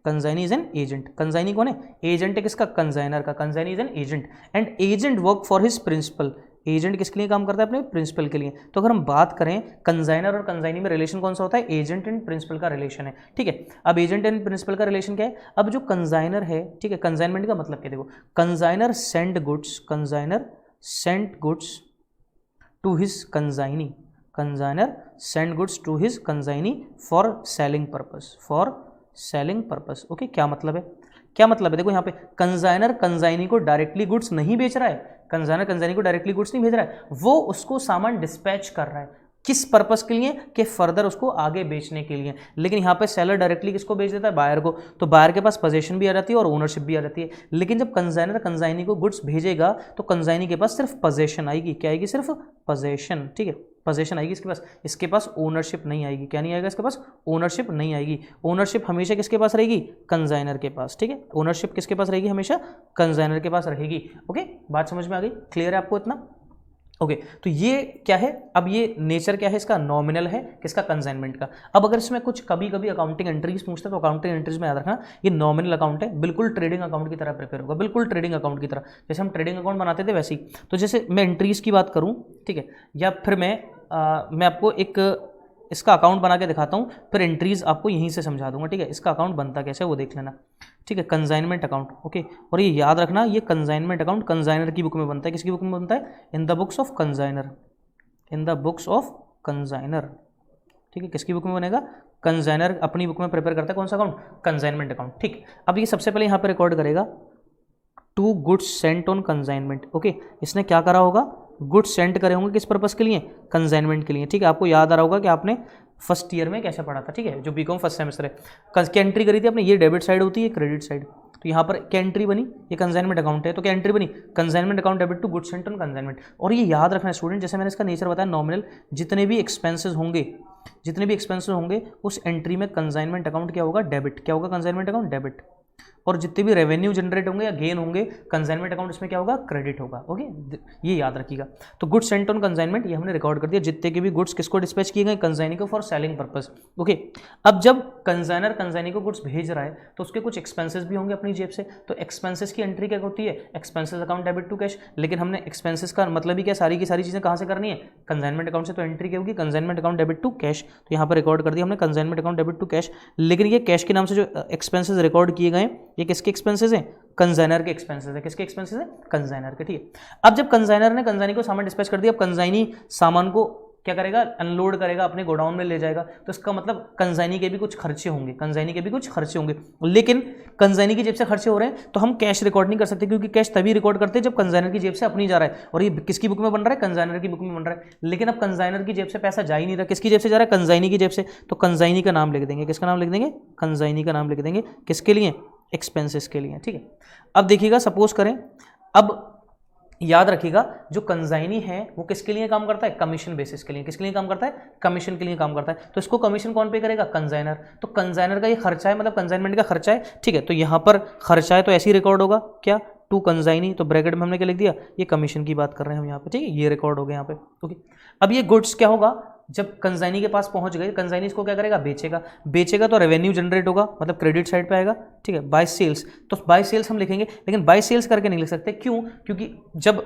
consignee is an agent. Consignee कौन है, एजेंट है किसका, कंसाइनर का। Consignee is an agent and agent work for his principal. Agent किसके लिए काम करता है, अपने प्रिंसिपल के लिए। तो अगर हम बात करें कंसाइनर और कंसाइनी में रिलेशन कौन सा होता है, एजेंट एंड प्रिंसिपल का रिलेशन है। ठीक है, अब एजेंट एंड प्रिंसिपल का रिलेशन क्या है, अब जो कंसाइनर है, ठीक है, कंसाइनमेंट का मतलब क्या, देखो, consignor send goods, consignor send goods to his consignee, consignor send goods to his consignee for selling purpose, for selling purpose. Okay, क्या मतलब है, क्या मतलब है, देखो यहाँ पे कंसाइनर कंसाइनी को डायरेक्टली गुड्स नहीं बेच रहा है, कंसाइनर कंसाइनी को डायरेक्टली गुड्स नहीं भेज रहा है, वो उसको सामान डिस्पैच कर रहा है। किस पर्पस के लिए, कि फर्दर उसको आगे बेचने के लिए। लेकिन यहाँ पे सेलर डायरेक्टली किसको बेच देता है, बायर को। तो बायर के पास पोजीशन भी आ जाती है और ओनरशिप भी आ जाती है। लेकिन जब कंसाइनर कंसाइनी को गुड्स भेजेगा तो कंसाइनी के पास सिर्फ पोजीशन आएगी। क्या आएगी, सिर्फ पोजीशन। ठीक है, पोजीशन आएगी इसके पास ओनरशिप नहीं आएगी। क्या नहीं आएगा, इसके पास ओनरशिप नहीं आएगी। ओनरशिप हमेशा किसके पास रहेगी, कंसाइनर के पास। ठीक है, ओनरशिप किसके पास रहेगी, हमेशा कंसाइनर के पास रहेगी। ओके, बात समझ में आ गई, क्लियर है आपको इतना। ओके, तो ये क्या है, अब ये नेचर क्या है इसका, नॉमिनल है, किसका, कंसाइनमेंट का। अब अगर इसमें कुछ कभी कभी अकाउंटिंग एंट्रीज पूछते हैं तो अकाउंटिंग एंट्रीज में याद रखना ये नॉमिनल अकाउंट है, बिल्कुल ट्रेडिंग अकाउंट की तरह प्रिपेयर होगा, बिल्कुल ट्रेडिंग अकाउंट की तरह। जैसे हम ट्रेडिंग अकाउंट बनाते थे वैसे ही। तो जैसे मैं एंट्रीज की बात करूँ, ठीक है, या फिर मैं आपको एक इसका अकाउंट बना के दिखाता हूँ, फिर एंट्रीज आपको यहीं से समझा दूंगा। ठीक है, इसका अकाउंट बनता कैसे है वो देख लेना। ठीक है, कंसाइनमेंट अकाउंट। ओके, और ये याद रखना, ये कंसाइनमेंट अकाउंट कंसाइनर की बुक में बनता है। किसकी बुक में बनता है, in the books of consignor, in the books of consignor. ठीक है, किसकी बुक में बनेगा, कंसाइनर अपनी बुक में प्रिपेयर करता है कौन सा अकाउंट, कंसाइनमेंट अकाउंट। ठीक, अब ये सबसे पहले यहाँ पे रिकॉर्ड करेगा to goods sent on consignment. Okay, इसने क्या करा होगा, गुड्स सेंड करे होंगे किस पर्पस के लिए, कंसाइनमेंट के लिए। ठीक है, आपको याद आ रहा होगा कि आपने फर्स्ट ईयर में कैसे पढ़ा था। ठीक है, जो बीकॉम फर्स्ट सेमेस्टर है, क्या एंट्री करी थी आपने, ये डेबिट साइड होती है, क्रेडिट साइड। तो यहाँ पर क्या एंट्री बनी, ये कंसाइनमेंट अकाउंट है, तो क्या एंट्री बनी, consignment account debit to goods sent on consignment. और ये याद रखना स्टूडेंट, जैसे मैंने इसका नेचर बताया नॉमिनल, जितने भी एक्सपेंसेस होंगे उस एंट्री में कंसाइनमेंट अकाउंट क्या होगा, डेबिट। क्या होगा, कंसाइनमेंट अकाउंट डेबिट। और जितने भी रेवेन्यू जनरेट होंगे या गेन होंगे, कंसाइनमेंट अकाउंट इसमें क्या होगा, क्रेडिट होगा। ओके, ये याद रखिएगा। तो गुड्स सेंट ऑन कंसाइनमेंट ये हमने रिकॉर्ड कर दिया, जितने के भी गुड्स किसको डिस्पैच किए गए, कंसाइनी को फॉर सेलिंग पर्पस। ओके, अब जब कंसाइनर कंसाइनी को गुड्स भेज रहा है तो उसके कुछ एक्सपेंसेस भी होंगे अपनी जेब से। तो एक्सपेंसेस की एंट्री क्या होती है, expenses account debit to cash. लेकिन हमने एक्सपेंसेस का मतलब ही क्या, सारी की सारी चीज़ें कहाँ से करनी है, कंसाइनमेंट अकाउंट से। तो एंट्री क्या होगी, consignment account debit to cash. तो यहाँ पर रिकॉर्ड कर दिया हमने consignment account debit to cash. लेकिन ये कैश के नाम से जो एक्सपेंसेस रिकॉर्ड किए गए ये किसके एक्सपेंसेस हैं? कंजाइनर के एक्सपेंसेस है। किसके एक्सपेंसेस है? कंजाइनर के, ठीक है। अब जब कंजाइनर ने कंजाइनी को सामान डिस्पैच कर दिया, अब कंजाइनी सामान को क्या करेगा? अनलोड करेगा, अपने गोडाउन में ले जाएगा, तो इसका मतलब कंजाइनी के भी कुछ खर्चे होंगे, कंजाइनी के भी कुछ खर्चे होंगे। लेकिन कंजाइनी की जेब से खर्चे हो रहे हैं तो हम कैश रिकॉर्ड नहीं कर सकते, क्योंकि कैश तभी रिकॉर्ड करते हैं जब कंजाइनर की जेब से अपनी जा रहा है, और ये किसकी बुक में बन रहा है? कंजाइनर की बुक में बन रहा है। लेकिन अब कंजाइनर की जेब से पैसा जा ही नहीं रहा, किसकी जेब से जा रहा है? कंजाइनी की जेब से। तो कंजाइनी का नाम लिख देंगे, किसका नाम लिख देंगे? कंजाइनी का नाम लिख देंगे। किसके लिए? एक्सपेंसेस के लिए, ठीक है। अब देखिएगा, सपोज करें, अब याद रखिएगा जो कंजाइनी है वो किसके लिए काम करता है? कमीशन बेसिस के लिए। किसके लिए काम करता है? कमीशन के लिए काम करता है। तो इसको कमीशन कौन पे करेगा? कंजाइनर। तो कंजाइनर का ये खर्चा है, मतलब कंजाइनमेंट का खर्चा है, ठीक है। तो यहाँ पर खर्चा है तो ऐसे ही रिकॉर्ड होगा, क्या? टू कंजाइनी, तो ब्रैकेट में हमने क्या लिख दिया? ये कमीशन की बात कर रहे हैं हम यहाँ पे, ठीक है। ये रिकॉर्ड हो गया यहाँ पे, ओके। अब ये गुड्स क्या होगा? जब कंजाइनी के पास पहुंच गए, कंजाइनी इसको क्या करेगा? बेचेगा। बेचेगा तो रेवेन्यू जनरेट होगा, मतलब क्रेडिट साइड पे आएगा, ठीक है। बाय सेल्स, तो बाय सेल्स हम लिखेंगे, लेकिन बाय सेल्स करके नहीं लिख सकते, क्यों? क्योंकि जब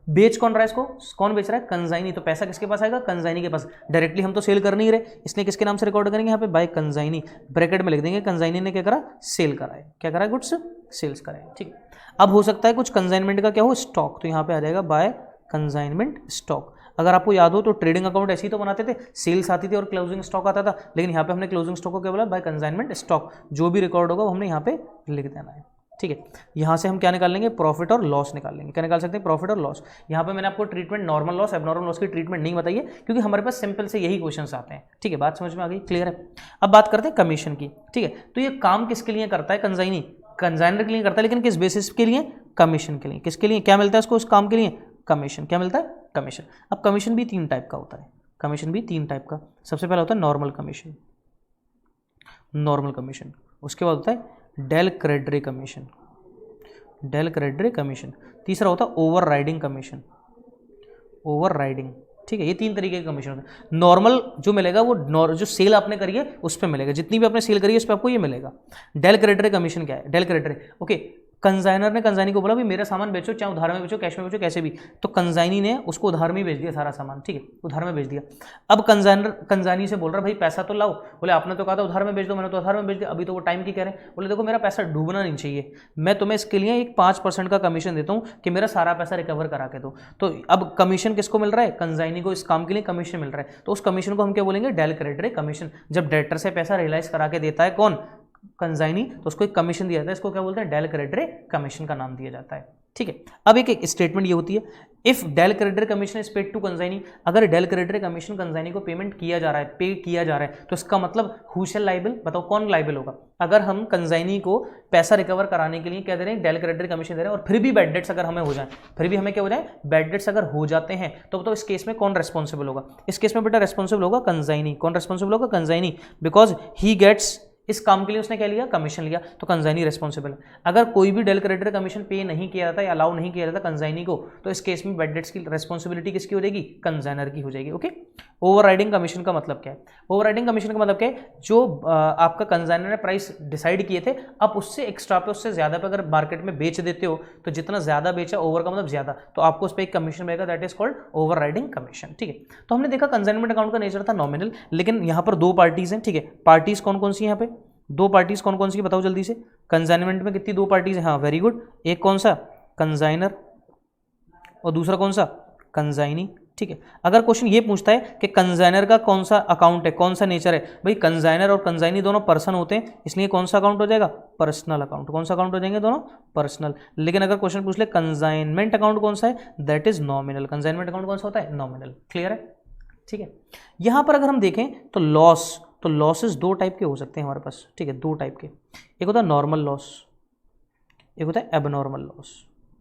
बेच कौन रहा है इसको? कौन बेच रहा है? कंजाइनी। तो पैसा किसके पास आएगा? कंजाइनी के पास। डायरेक्टली हम तो सेल कर नहीं रहे, इसलिए किसके नाम से रिकॉर्ड करेंगे यहाँ पे? Bye consignee. ब्रैकेट में लिख देंगे कंजाइनी ने क्या करा? सेल करा है। क्या करा है? गुड्स सेल्स करा है, ठीक है। अब हो सकता है कुछ कंजाइनमेंट का क्या हो? स्टॉक, तो यहाँ पे आ जाएगा बाय कंजाइनमेंट स्टॉक। अगर आपको याद हो तो ट्रेडिंग अकाउंट ऐसे ही तो बनाते थे, सेल्स आती थी और क्लोजिंग स्टॉक आता था, लेकिन यहाँ पे हमने क्लोजिंग स्टॉक को क्या बोला? By consignment stock. जो भी रिकॉर्ड होगा वो हमने यहाँ पे लिख देना है, ठीक है। यहाँ से हम क्या निकाल लेंगे? प्रॉफिट और लॉस निकाल लेंगे। क्या निकाल सकते हैं? प्रॉफिट और लॉस। यहाँ पे मैंने आपको treatment normal loss, abnormal loss की ट्रीटमेंट नहीं बताई है, क्योंकि हमारे पास सिंपल से यही क्वेश्चंस आते हैं, ठीक है। बात समझ में आ गई? क्लियर है? अब बात करते हैं कमीशन की, ठीक है। तो ये काम किसके लिए करता है? कंजाइनी, कंजाइनर के लिए करता है, लेकिन किस बेसिस के लिए? कमीशन के लिए। किसके लिए? क्या मिलता है उसको उस काम के लिए? कमीशन। क्या मिलता है? कमीशन। अब कमीशन भी 3 टाइप का होता है, कमीशन भी 3 टाइप का। सबसे पहला होता है नॉर्मल कमीशन, नॉर्मल कमीशन। उसके बाद होता है del credere commission, del credere commission. तीसरा होता है over riding commission, over riding, ठीक है। ये 3 तरीके के कमीशन होते हैं। नॉर्मल जो मिलेगा वो जो सेल आपने करी है उस पर मिलेगा, जितनी भी आपने सेल करी है उस पर आपको ये मिलेगा। डेल क्रेडिटरी कमीशन क्या है? Del क्रेडिटरी, okay. कंजाइनर ने कंजाइनी को बोला भी मेरा सामान बेचो, चाहे उधार में बेचो, कैश में बेचो, कैसे भी। तो कंजाइनी ने उसको उधार में बेच दिया सारा सामान, ठीक है, उधार में बेच दिया। अब कंजाइनी से बोल रहा भाई पैसा तो लाओ। बोले आपने तो कहा था उधार में बेच दो, मैंने तो उधार में बेच दिया। अभी तो वो टाइम की कह रहे हैं, बोले देखो मेरा पैसा डूबना नहीं चाहिए, मैं तुम्हें इसके लिए एक 5% का कमीशन देता हूँ कि मेरा सारा पैसा रिकवर करा के दो। तो अब कमीशन किसको मिल रहा है? कंजाइनी को इस काम के लिए कमीशन मिल रहा है, तो उस कमीशन को हम क्या बोलेंगे? Del credere commission. जब डेटर से पैसा रियलाइज करा के देता है कौन? कंजाइनी, तो उसको एक कमीशन दिया जाता है, इसको क्या बोलते हैं? डेल क्रेडिटरी कमीशन का नाम दिया जाता है, ठीक है। अब एक स्टेटमेंट ये होती है, if del credere commission is paid to consignee, अगर डेल क्रेडिटरी कमीशन कंजाइनी को पेमेंट किया जा रहा है, पे किया जा रहा है, तो इसका मतलब हु शैल लायबल? बताओ कौन लायबल होगा? अगर हम कंजाइनी को पैसा रिकवर कराने के लिए क्या दे रहे हैं? डेल क्रेडिटरी कमीशन दे रहे हैं, और फिर भी बैड डेट्स अगर हमें हो जाए, फिर भी हमें क्या हो जाए? बैड डेट्स अगर हो जाते हैं, तो बताओ इस केस में कौन रेस्पॉन्सिबल होगा? इस केस में बेटा रेस्पॉन्सिबल होगा कंजाइनी। कौन रेस्पॉन्सिबल होगा? कंजाइनी, बिकॉज ही गेट्स, इस काम के लिए उसने क्या लिया? कमीशन लिया, तो कंजाइनी रेस्पॉन्सिबल है। अगर कोई भी डेल क्रेडिटरी कमीशन पे नहीं किया जाता या अलाउ नहीं किया जाता कंजाइनी को, तो इस केस में बैड डेट्स की रेस्पॉन्सिबिलिटी किसकी हो जाएगी? कंजाइनर की हो जाएगी, ओके। ओवरराइडिंग कमीशन का मतलब क्या है? ओवरराइडिंग कमीशन का मतलब क्या है? जो आपका कंजाइनर ने प्राइस डिसाइड किए थे, आप उससे एक्स्ट्रा पे, उससे ज्यादा पे अगर मार्केट में बेच देते हो, तो जितना ज्यादा बेचा, ओवर का मतलब ज्यादा, तो आपको उस पर एक कमीशन मिलेगा, that is called overriding commission, ठीक है। तो हमने देखा कंजाइनमेंट अकाउंट का नेचर था नॉमिनल, लेकिन यहाँ पर 2 पार्टीज हैं, ठीक है। पार्टीज कौन कौन सी यहाँ पे? 2 पार्टीज कौन कौन सी बताओ जल्दी से। कंजाइनमेंट में कितनी 2 पार्टीज है? हाँ वेरी गुड। एक कौन सा? कंजाइनर, और दूसरा कौन सा? कंजाइनी, ठीक है। अगर क्वेश्चन ये पूछता है कि कंजाइनर का कौन सा अकाउंट है, कौन सा नेचर है, भाई कंजाइनर और कंजाइनी दोनों पर्सन होते हैं, इसलिए कौन सा अकाउंट हो जाएगा? Personal account. कौन सा अकाउंट हो जाएंगे? दोनों पर्सनल। लेकिन अगर क्वेश्चन पूछ ले कंजाइनमेंट अकाउंट कौन सा है, that is nominal. Consignment account कौन सा होता है? नॉमिनल। क्लियर है? ठीक है। यहां पर अगर हम देखें तो लॉस, तो लॉसेस 2 टाइप के हो सकते हैं हमारे पास, ठीक है, 2 टाइप के। एक होता है नॉर्मल लॉस, एक होता है एबनॉर्मल लॉस,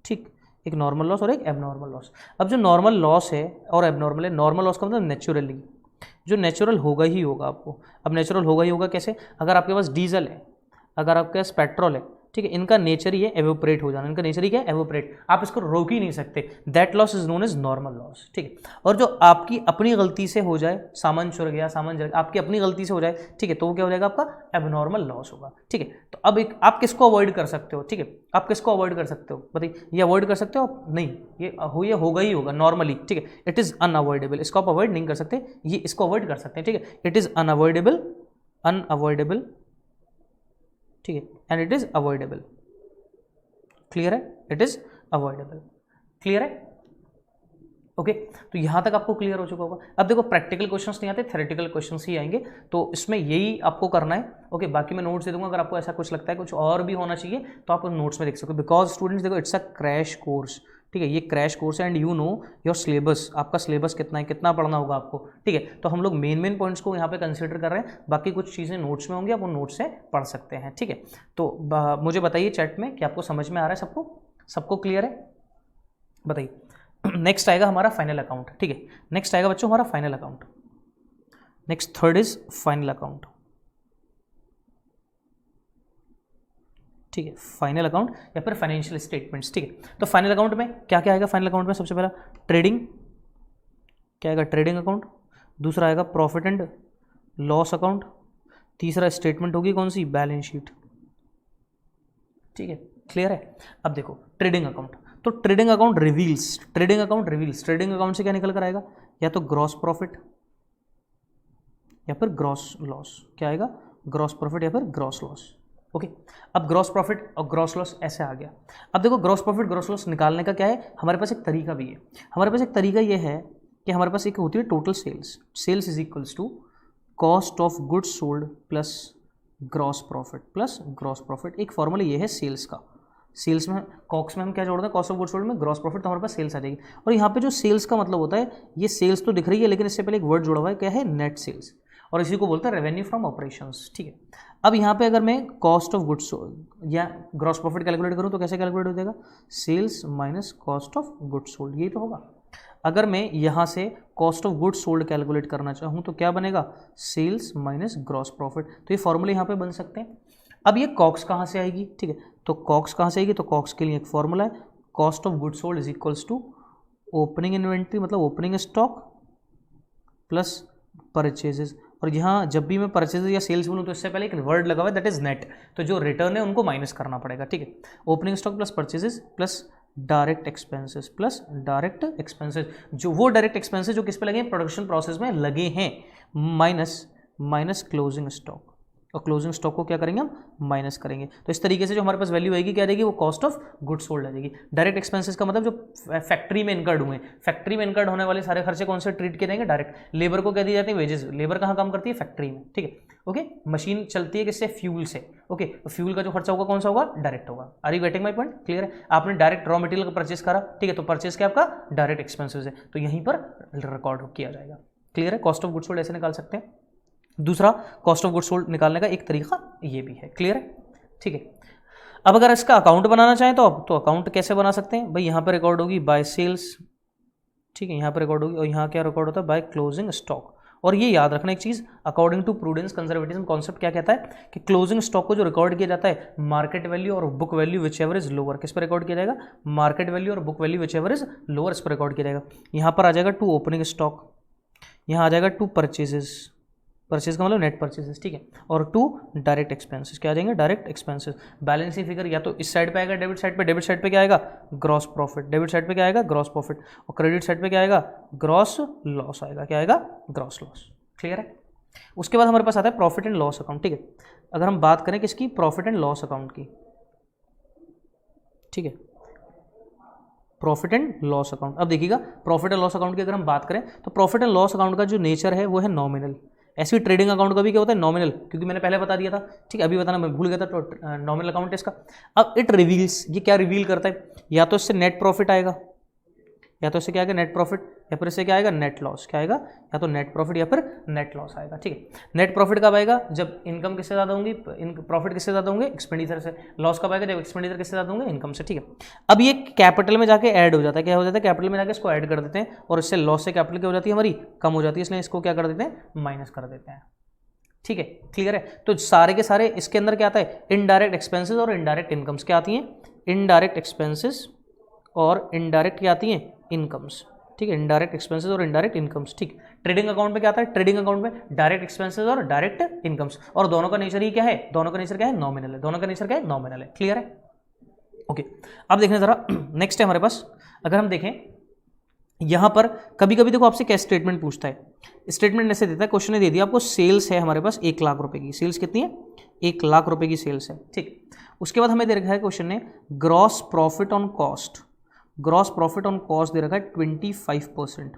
ठीक। एक नॉर्मल लॉस और एक एबनॉर्मल लॉस। अब जो नॉर्मल लॉस है और एबनॉर्मल है, नॉर्मल लॉस का मतलब नेचुरली, जो नेचुरल होगा ही होगा आपको। अब नेचुरल होगा ही होगा कैसे? अगर आपके पास डीजल है, अगर आपके पास पेट्रोल है, ठीक है, इनका नेचर ही है एवोपरेट हो जाना, इनका नेचर ही क्या है? एवोपरेट। आप इसको रोक ही नहीं सकते, that loss is known as normal loss, ठीक है। और जो आपकी अपनी गलती से हो जाए, सामान चुर गया, सामान जल, आपकी अपनी गलती से हो जाए, ठीक है, तो वो क्या हो जाएगा? आपका एबनॉर्मल लॉस होगा, ठीक है। तो अब एक आप किसको अवॉइड कर सकते हो, ठीक है, आप किसको अवॉइड कर सकते हो? बताइए, ये अवॉइड कर सकते हो आप? नहीं, ये होगा ही होगा नॉर्मली, ठीक है। इट इज अनअवॉइडेबल, इसको आप अवॉइड नहीं कर सकते, ये इसको अवॉइड कर सकते हैं, ठीक है। इट इज अनअवॉइडेबल, अनअवॉइडेबल ठीक है, and it is avoidable. Clear है, इट इज अवॉइडेबल। क्लियर है, ओके तो यहाँ तक आपको क्लियर हो चुका होगा। अब देखो प्रैक्टिकल क्वेश्चंस नहीं आते, थ्योरेटिकल क्वेश्चंस ही आएंगे, तो इसमें यही आपको करना है। ओके बाकी मैं नोट्स दे दूंगा, अगर आपको ऐसा कुछ लगता है कुछ और भी होना चाहिए तो आप नोट्स में देख सकते हो, बिकॉज स्टूडेंट्स देखो इट्स अ क्रैश कोर्स, ठीक है, ये क्रैश कोर्स है and you know your syllabus, आपका सिलेबस कितना है, कितना पढ़ना होगा आपको, ठीक है। तो हम लोग मेन पॉइंट्स को यहाँ पे कंसिडर कर रहे हैं, बाकी कुछ चीज़ें नोट्स में होंगी, आप उन नोट्स से पढ़ सकते हैं, ठीक है। तो मुझे बताइए चैट में कि आपको समझ में आ रहा है, सबको क्लियर है, बताइए। नेक्स्ट आएगा हमारा फाइनल अकाउंट, ठीक है, नेक्स्ट आएगा बच्चों हमारा final account. Next third is final account, ठीक है, फाइनल अकाउंट या फिर फाइनेंशियल स्टेटमेंट्स, ठीक है। तो फाइनल अकाउंट में क्या क्या आएगा? फाइनल अकाउंट में सबसे पहला ट्रेडिंग, क्या आएगा? Trading account. दूसरा आएगा प्रॉफिट एंड लॉस अकाउंट। तीसरा स्टेटमेंट होगी कौन सी? बैलेंस शीट, ठीक है, क्लियर है। अब देखो ट्रेडिंग अकाउंट, तो trading account reveals, trading account से क्या निकल कर आएगा? या तो ग्रॉस प्रॉफिट या फिर ग्रॉस लॉस। क्या आएगा? ग्रॉस प्रॉफिट या फिर ग्रॉस लॉस। ओके अब ग्रॉस प्रॉफिट और ग्रॉस लॉस ऐसे आ गया। अब देखो ग्रॉस प्रॉफिट ग्रॉस लॉस निकालने का क्या है, हमारे पास एक तरीका भी है। हमारे पास एक तरीका ये है कि हमारे पास एक होती है total sales, sales is equals to cost of goods sold plus gross profit. एक फॉर्मूला ये है सेल्स का। सेल्स में कॉक्स में हम क्या जोड़ते हैं? कॉस्ट ऑफ गुड्स सोल्ड में ग्रॉस प्रॉफिट, तो हमारे पास सेल्स आ जाएगी। और यहाँ पे जो सेल्स का मतलब होता है, ये सेल्स तो दिख रही है लेकिन इससे पहले एक वर्ड जुड़ा हुआ है, क्या है? नेट सेल्स, और इसी को बोलते हैं रेवेन्यू फ्रॉम ऑपरेशंस, ठीक है। अब यहाँ पे अगर मैं कॉस्ट ऑफ गुड्स या ग्रॉस प्रॉफिट कैलकुलेट करूँ तो कैसे कैलकुलेट हो जाएगा? Sales minus cost of goods sold, यही तो होगा। अगर मैं यहाँ से cost of goods sold calculate करना चाहूँ तो क्या बनेगा? Sales minus gross profit. तो ये फॉर्मूले यहाँ पे बन सकते हैं। अब ये कॉक्स कहाँ से आएगी? ठीक है, तो कॉक्स कहाँ से आएगी? तो कॉक्स के लिए एक फॉर्मूला है, cost of goods sold is equals to opening inventory मतलब ओपनिंग स्टॉक प्लस परचेजेस। और यहाँ जब भी मैं परचेजेस या सेल्स बोलूँ तो इससे पहले एक वर्ड लगा हुआ है दैट इज नेट, तो जो रिटर्न है उनको माइनस करना पड़ेगा, ठीक है। Opening stock plus purchases plus direct expenses जो वो डायरेक्ट एक्सपेंसेस जो किस पे लगे हैं? प्रोडक्शन प्रोसेस में लगे हैं, माइनस क्लोजिंग स्टॉक, और क्लोजिंग स्टॉक को क्या करेंगे हम? माइनस करेंगे। तो इस तरीके से जो हमारे पास वैल्यू आएगी क्या रहेगी? वो कॉस्ट ऑफ गुड्स सोल्ड आ जाएगी। डायरेक्ट एक्सपेंसेस का मतलब जो फैक्ट्री में इनकर्ड हुए, फैक्ट्री में इनकर्ड होने वाले सारे खर्चे कौन से ट्रीट किए जाएंगे? डायरेक्ट। लेबर को क्या दी जाती है? वेजेस। लेबर कहाँ काम करती है? फैक्ट्री में, ठीक है। ओके मशीन चलती है किससे? फ्यूल से। ओके फ्यूल का जो खर्चा होगा कौन सा होगा? डायरेक्ट होगा। Are you getting my point? Clear है। आपने डायरेक्ट रॉ मटेरियल का परचेस करा, ठीक है, तो परचेस क्या आपका? डायरेक्ट एक्सपेंसेस है, तो यहीं पर रिकॉर्ड किया जाएगा। क्लियर है। कॉस्ट ऑफ गुड्स सोल्ड ऐसे निकाल सकते हैं। दूसरा कॉस्ट ऑफ गुड्स सोल्ड निकालने का एक तरीका ये भी है। क्लियर है, ठीक है। अब अगर इसका अकाउंट बनाना चाहें तो अकाउंट कैसे बना सकते हैं भाई? यहाँ पर रिकॉर्ड होगी बाय सेल्स, ठीक है, यहाँ पर रिकॉर्ड होगी, और यहाँ क्या रिकॉर्ड होता है? By closing stock. और ये याद रखना एक चीज़, according to prudence conservatism concept क्या कहता है कि क्लोजिंग स्टॉक को जो रिकॉर्ड किया जाता है मार्केट वैल्यू और book value which ever is lower, किस पर रिकॉर्ड किया जाएगा? मार्केट वैल्यू और book value which ever is lower, इस पर रिकॉर्ड किया जाएगा। यहाँ पर आ जाएगा टू ओपनिंग स्टॉक, यहाँ आ जाएगा टू परचेजेस, परचेज का मतलब नेट परचेजेस, ठीक है, और टू डायरेक्ट एक्सपेंसेस, क्या आ जाएंगे? Direct expenses. Balance sheet figure या तो इस साइड पे आएगा डेबिट साइड पे क्या आएगा? Gross profit. डेबिट साइड पे क्या आएगा? Gross profit. और क्रेडिट साइड पे क्या आएगा? ग्रॉस लॉस आएगा। क्या आएगा? Gross loss. क्लियर है। उसके बाद हमारे पास आता है प्रॉफिट एंड लॉस अकाउंट, ठीक है। अगर हम बात करें किसकी? प्रॉफिट एंड लॉस अकाउंट की, ठीक है, प्रॉफिट एंड लॉस अकाउंट। अब देखिएगा प्रॉफिट एंड लॉस अकाउंट की अगर हम बात करें तो प्रॉफिट एंड लॉस अकाउंट का जो नेचर है वो है नॉमिनल। ऐसे ही ट्रेडिंग अकाउंट का भी क्या होता है? नॉमिनल, क्योंकि मैंने पहले बता दिया था, ठीक है, अभी बताना मैं भूल गया था, तो नॉमिनल अकाउंट है इसका। अब इट रिवील्स, ये क्या रिवील करता है? या तो इससे नेट प्रॉफिट आएगा, या तो इससे क्या आएगा? नेट प्रॉफिट, या फिर इससे क्या आएगा? Net loss. क्या आएगा? या तो नेट प्रॉफिट या फिर नेट लॉस आएगा, ठीक है। नेट प्रॉफिट कब आएगा? जब इनकम किससे ज़्यादा होंगी, प्रॉफिट किससे ज़्यादा होंगे? एक्सपेंडिचर से। लॉस कब आएगा? जब एक्सपेंडिचर किससे ज़्यादा होंगे? इनकम से, ठीक है। अब ये कैपिटल में जाके ऐड हो जाता है, क्या हो जाता है? कैपिटल में जाके इसको ऐड कर देते हैं, और इससे लॉस से कैपिटल क्या हो जाती है? हमारी कम हो जाती है, इसलिए इसको क्या कर देते हैं? माइनस कर देते हैं, ठीक है। क्लियर है। तो सारे के सारे इसके अंदर क्या आता है? इनडायरेक्ट एक्सपेंसेस और इनडायरेक्ट इनकम्स क्या आती हैं? इनडायरेक्ट एक्सपेंसेस और इनडायरेक्ट क्या आती हैं? इनकम्स, ठीक है, इनडायरेक्ट एक्सपेंसेस और इनडायरेक्ट इनकम्स, ठीक। ट्रेडिंग अकाउंट में क्या आता है? ट्रेडिंग अकाउंट में डायरेक्ट एक्सपेंसेस और डायरेक्ट इनकम्स, और दोनों का नेचर ही क्या है? दोनों का नेचर क्या है? नॉमिनल है। दोनों का नेचर क्या है? नॉमिनल है। क्लियर है, ओके। अब देखने जरा नेक्स्ट है हमारे पास, अगर हम देखें यहाँ पर कभी कभी देखो आपसे क्या स्टेटमेंट पूछता है, स्टेटमेंट ऐसे देता है, क्वेश्चन ने दे दिया आपको सेल्स है हमारे पास 1 लाख रुपए की, सेल्स कितनी है 1 लाख रुपए की सेल्स है, ठीक। उसके बाद हमें दे रखा है क्वेश्चन ने gross profit on cost, gross profit on cost दे रखा है 25%,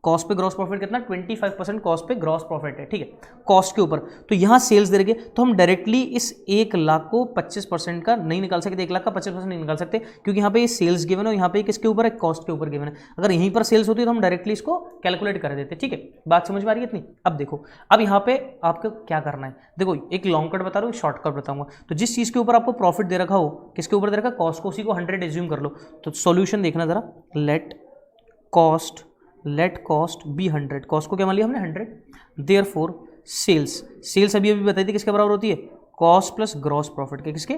कॉस्ट पे ग्रॉस प्रॉफिट कितना 25% कॉस्ट पे ग्रॉस प्रॉफिट है, ठीक है कॉस्ट के ऊपर। तो यहाँ सेल्स दे रखे तो हम डायरेक्टली इस 1 लाख को 25% का नहीं निकाल सकते, 1 लाख का 25% नहीं निकाल सकते, क्योंकि यहाँ पे ये सेल्स गिवन है और यहाँ पे किसके ऊपर है कॉस्ट के ऊपर गिवन है। अगर यहीं पर सेल्स होती है तो हम डायरेक्टली इसको कैलकुलेट कर देते, ठीक है बात समझ में आ रही है इतनी। अब देखो अब यहाँ पे आपको क्या करना है, देखो एक लॉन्ग कट बता रहा हूँ, शॉर्टकट बताऊंगा। तो जिस चीज़ के ऊपर आपको प्रॉफिट दे रखा हो, किसके ऊपर दे रखा कॉस्ट को, उसी को 100 एज्यूम कर लो। तो सॉल्यूशन देखना जरा, लेट कॉस्ट बी 100, कॉस्ट को क्या मान लिया हमने 100, देयरफॉर सेल्स, सेल्स अभी बताई थी किसके बराबर होती है कॉस्ट प्लस ग्रॉस प्रॉफिट के, किसके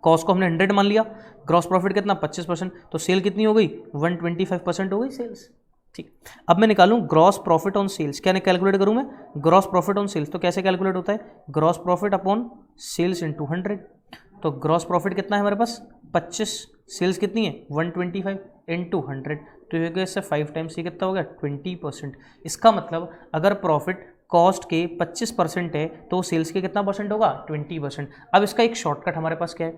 कॉस्ट को हमने 100 मान लिया, ग्रॉस प्रॉफिट कितना 25%, तो सेल कितनी हो गई 125% हो गई सेल्स, ठीक। अब मैं निकालूं ग्रॉस प्रॉफिट ऑन सेल्स, क्या कैलकुलेट करूं मैं ग्रॉस प्रॉफिट ऑन सेल्स, तो कैसे कैलकुलेट होता है gross profit upon sales into 100, तो ग्रॉस प्रॉफिट कितना है हमारे पास 25, सेल्स कितनी है 125 इंटू 100, तो ये इससे 5 टाइम्स ये कितना हो गया 20%। इसका मतलब अगर प्रॉफिट कॉस्ट के 25% है तो सेल्स के कितना परसेंट होगा 20%। अब इसका एक शॉर्टकट हमारे पास क्या है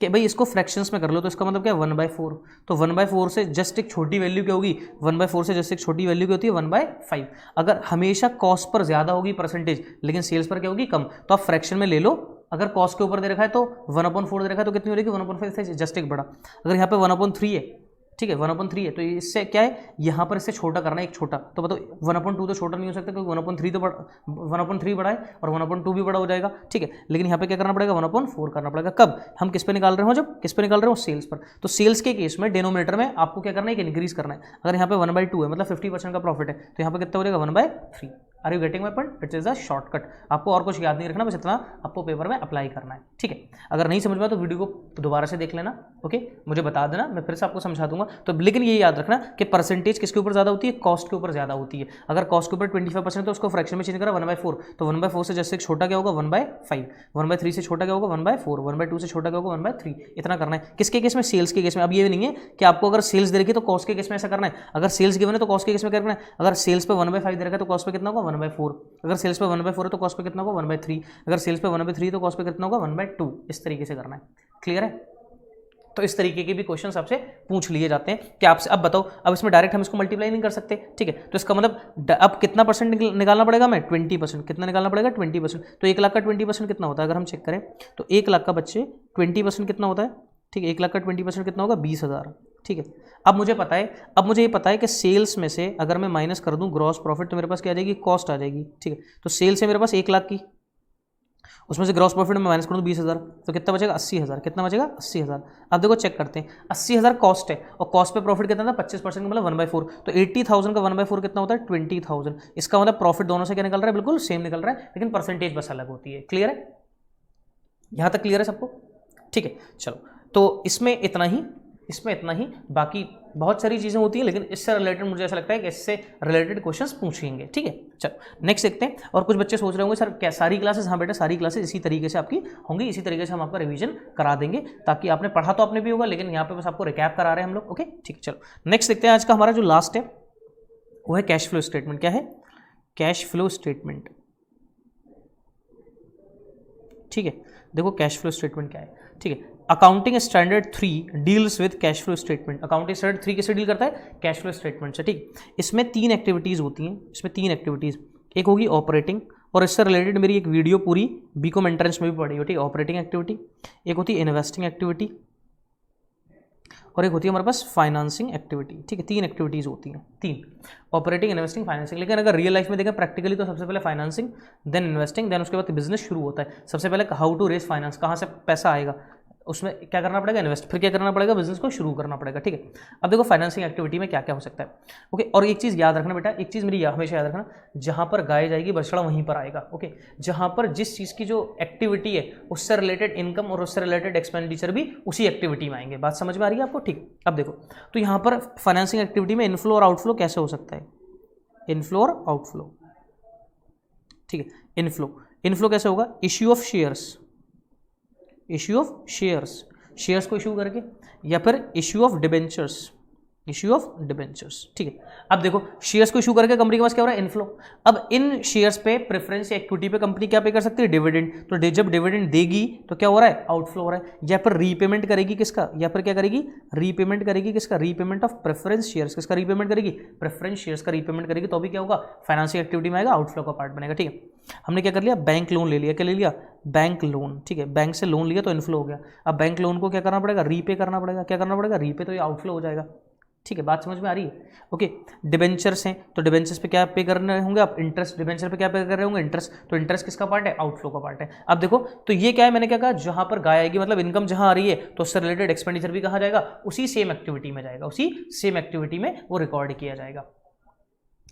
कि भाई इसको फ्रैक्शंस में कर लो, तो इसका मतलब क्या है 1/4, तो 1/4 से जस्ट एक छोटी वैल्यू क्या होगी 1/4 से जस्ट एक छोटी वैल्यू क्या होती है 1/5। अगर हमेशा कॉस्ट पर ज़्यादा होगी परसेंटेज लेकिन सेल्स पर क्या होगी कम, तो आप फ्रैक्शन में ले लो। अगर कॉस्ट के ऊपर दे रखा है तो 1/4 दे रखा है तो कितनी हो रही है 1/5 से जस्ट एक बड़ा, अगर यहाँ पे 1/3 है, ठीक है 1/3 है, तो इससे क्या है यहाँ पर इससे छोटा करना है एक छोटा, तो बताओ 1/2 तो छोटा नहीं हो सकता क्योंकि 1/3 तो 1/3 बड़ा है और 1/2 भी बड़ा हो जाएगा, ठीक है। लेकिन यहाँ पे क्या करना पड़ेगा 1/4 करना पड़ेगा, कब हम किस पे निकाल रहे हो, जब किस पे निकाल रहे हो सेल्स पर। तो सेल्स के केस में डिनोमिनेटर में आपको क्या करना है इंक्रीज करना है। अगर यहाँ पे 1/2 है मतलब 50% का प्रॉफिट है, तो यहाँ पे कितना हो जाएगा 1/3। Are you getting my point, it is a shortcut, आपको और कुछ याद नहीं रखना, बस इतना आपको पेपर में अप्लाई करना है, ठीक है। अगर नहीं समझ में आया तो वीडियो को दोबारा से देख लेना, ओके मुझे बता देना, मैं फिर से आपको समझा दूंगा। तो लेकिन ये याद रखना कि परसेंटेज किसके ऊपर ज़्यादा होती है कॉस्ट के ऊपर ज़्यादा होती है। अगर कॉस्ट के ऊपर 25% तो उसको फ्रैक्शन में चेंज करा 1/4, तो 1/4 से जैसे छोटा क्या होगा 1/5, 1/3 से छोटा क्या होगा 1/4, 1/2 से छोटा क्या होगा 1/3, इतना करना है। किसके केस में सेल्स के केस में। अब ये नहीं है कि आपको अगर सेल्स दे रखी तो कॉस्ट के केस में ऐसा करना है, अगर सेल्स गिवन है तो कॉस्ट के केस में करना है। अगर सेल्स पे 1/5 दे रखा है तो कॉस्ट पे कितना होगा 1/4, अगर सेल्स पे 1/4 है तो कॉस्ट पे कितना होगा 1/3, अगर सेल्स पे 1/3 तो कॉस्ट पे कितना होगा 1/2, इस तरीके से करना है, क्लियर है। तो इस तरीके के भी क्वेश्चंस आपसे पूछ लिए जाते हैं कि आपसे अब बताओ, अब इसमें डायरेक्ट हम इसको मल्टीप्लाई नहीं कर सकते, ठीक है। तो इसका मतलब अब कितना परसेंट निकालना पड़ेगा हमें 20%, कितना निकालना पड़ेगा 20%। तो 1 लाख का 20% कितना होता है, अगर हम चेक करें तो 1 लाख का बच्चे 20% कितना होता है, ठीक है 1 लाख का 20% कितना होगा 20,000, ठीक है। अब मुझे ये पता है कि सेल्स में से अगर मैं माइनस कर दूं ग्रॉस प्रॉफिट तो मेरे पास क्या आ जाएगी कॉस्ट आ जाएगी, ठीक है। तो सेल्स है मेरे पास 1 लाख की, उसमें से ग्रॉस प्रॉफिट में माइनस कर दूं 20,000, तो कितना बचेगा 80,000, कितना बचेगा 80,000। अब देखो चेक करते हैं 80,000 कॉस्ट है और कॉस्ट पे प्रॉफिट कितना था 25% मतलब 1/4, तो 80,000 का 1/4 कितना होता है 20,000। इसका मतलब प्रॉफिट दोनों से क्या निकल रहा है बिल्कुल सेम निकल रहा है, लेकिन परसेंटेज बस अलग होती है, क्लियर है यहाँ तक, क्लियर है सबको, ठीक है। चलो तो इसमें इतना ही, बाकी बहुत सारी चीज़ें होती हैं लेकिन इससे रिलेटेड मुझे ऐसा लगता है कि इससे रिलेटेड क्वेश्चंस पूछेंगे, ठीक है। चलो नेक्स्ट देखते हैं। और कुछ बच्चे सोच रहे होंगे सर क्या सारी क्लासेस, हाँ बेटा सारी क्लासेस इसी तरीके से आपकी होंगी, इसी तरीके से हम आपका रिवीजन करा देंगे, ताकि आपने पढ़ा तो आपने भी होगा लेकिन यहाँ पे बस आपको रिकैप करा रहे हैं हम लोग, ओके ठीक है। चलो नेक्स्ट देखते हैं। आज का हमारा जो लास्ट है वो है कैश फ्लो स्टेटमेंट। क्या है कैश फ्लो स्टेटमेंट, ठीक है। देखो कैश फ्लो स्टेटमेंट क्या है, ठीक है। Accounting standard 3 deals with cash flow statement. Accounting standard 3 किससे डील करता है कैश फ्लो स्टेटमेंट से, ठीक। इसमें 3 एक्टिविटीज़ होती हैं, एक होगी ऑपरेटिंग, और इससे रिलेटेड मेरी एक वीडियो पूरी बीकॉम एंट्रेंस में भी पढ़ी हो, ठीक। ऑपरेटिंग एक्टिविटी, एक होती है इन्वेस्टिंग एक्टिविटी, और एक होती है हमारे पास फाइनेंसिंग एक्टिविटी, ठीक है। 3 एक्टिविटीज़ होती हैं, 3 ऑपरेटिंग, इन्वेस्टिंग, फाइनेंसिंग। लेकिन अगर रियल लाइफ में देखें प्रैक्टिकली तो सबसे पहले फाइनेंसिंग, देन इन्वेस्टिंग, देन उसके बाद बिजनेस शुरू होता है। सबसे पहले हाउ टू रेज फाइनेंस, कहाँ से पैसा आएगा, उसमें क्या करना पड़ेगा इन्वेस्ट, फिर क्या करना पड़ेगा बिजनेस को शुरू करना पड़ेगा, ठीक है। अब देखो फाइनेंसिंग एक्टिविटी में क्या क्या हो सकता है, ओके। और एक चीज़ याद रखना बेटा, एक चीज़ मेरी हमेशा याद रखना, जहाँ पर गाय जाएगी बछड़ा वहीं पर आएगा, ओके। जहाँ पर जिस चीज़ की जो एक्टिविटी है उससे रिलेटेड इनकम और उससे रिलेटेड एक्सपेंडिचर भी उसी एक्टिविटी में आएंगे। बात समझ में आ रही है आपको, ठीक। अब देखो तो यहाँ पर फाइनेंसिंग एक्टिविटी में इनफ्लो और आउटफ्लो कैसे हो सकता है, इनफ्लो और आउटफ्लो, ठीक है। इनफ्लो कैसे होगा, इश्यू ऑफ शेयर्स को इशू करके, या फिर issue of debentures, issue of debentures, ठीक है। अब देखो शेयर्स को इशू करके कंपनी के पास क्या हो रहा है, इनफ्लो। अब इन शेयर्स पे प्रेफरेंस या इक्विटी पे कंपनी क्या पे कर सकती है, डिविडेंड। तो जब डिविडेंड देगी तो क्या हो रहा है, आउटफ्लो हो रहा है। या फिर रीपेमेंट करेगी किसका, या फिर क्या करेगी, रीपेमेंट करेगी किसका, रीपेमेंट ऑफ प्रेफरेंस शेयर्स। किसका रीपेमेंट करेगी, प्रेफरेंस शेयर्स का रीपेमेंट करेगी। तो भी क्या होगा, फाइनेंशियल एक्टिविटी में आएगा, आउटफ्लो का पार्ट बनेगा, ठीक है। हमने क्या कर लिया, बैंक लोन ले लिया। क्या ले लिया, बैंक लोन, ठीक है। बैंक से लोन लिया तो इनफ्लो हो गया। अब बैंक लोन को क्या करना पड़ेगा, रीपे करना पड़ेगा। क्या करना पड़ेगा, रीपे। तो ये आउटफ्लो हो जाएगा, ठीक है। बात समझ में आ रही है, ओके। डिबेंचर्स हैं तो डिबेंचर्स पे क्या पे करने होंगे आप, इंटरेस्ट। डिबेंचर पे क्या पे कर रहे होंगे, इंटरेस्ट। तो इंटरेस्ट किसका पार्ट है, आउटफ्लो का पार्ट है। अब देखो तो ये क्या है, मैंने क्या कहा, जहां पर गाय आएगी मतलब इनकम जहां आ रही है तो उससे रिलेटेड एक्सपेंडिचर भी कहां जाएगा, उसी सेम एक्टिविटी में जाएगा, उसी सेम एक्टिविटी में वो रिकॉर्ड किया जाएगा।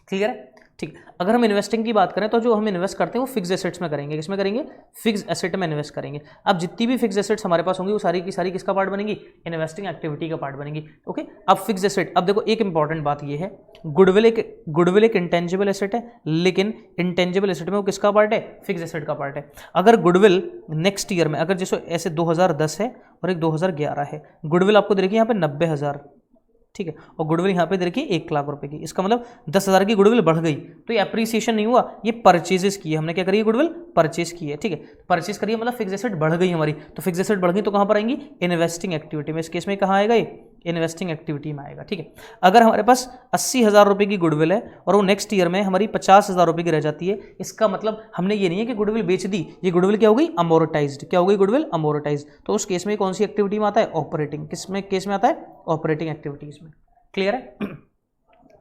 क्लियर है, ठीक। अगर हम इन्वेस्टिंग की बात करें तो जो हम इन्वेस्ट करते हैं वो फिक्स एसेट्स में करेंगे। किसमें करेंगे, फिक्स एसेट में इन्वेस्ट करेंगे। अब जितनी भी फिक्स एसेट्स हमारे पास होंगी वो सारी की सारी किसका पार्ट बनेंगी, इन्वेस्टिंग एक्टिविटी का पार्ट बनेंगी, ओके। अब फिक्स एसेट, अब देखो एक इंपॉर्टेंट बात ये है, गुडविल एक इंटेंजिबल एसेट है, लेकिन इंटेंजिबल एसेट में वो किसका पार्ट है, फिक्स एसेट का पार्ट है। अगर गुडविल नेक्स्ट ईयर में, अगर जैसे ऐसे 2010 है और एक 2011 है, गुडविल आपको देखिए यहाँ पे 90,000, ठीक है। और गुडविल यहाँ पे देखिए 1,00,000 रुपए की, इसका मतलब 10,000 की गुडविल बढ़ गई। तो ये अप्रिसिएशन नहीं हुआ, ये परचेजेस की है हमने। क्या करी है, गुडविल परचेज की है, ठीक है। परचेज करिए मतलब फिक्स एसेट बढ़ गई हमारी। तो फिक्स एसेट बढ़ गई तो कहाँ पर आएंगी, इन्वेस्टिंग एक्टिविटी में। इस केस में कहाँ आएगा, ये इन्वेस्टिंग एक्टिविटी में आएगा, ठीक है। अगर हमारे पास 80,000 रुपए की गुडविल है और वो नेक्स्ट ईयर में हमारी 50,000 रुपए की रह जाती है, इसका मतलब हमने ये नहीं है कि गुडविल बेच दी, ये गुडविल क्या हो गई, अमोर्टाइज्ड। क्या हो गई, गुडविल अमोर्टाइज्ड। तो उस केस में कौन सी एक्टिविटी में आता है, ऑपरेटिंग। किसमें केस में आता है, ऑपरेटिंग एक्टिविटीज में। क्लियर है,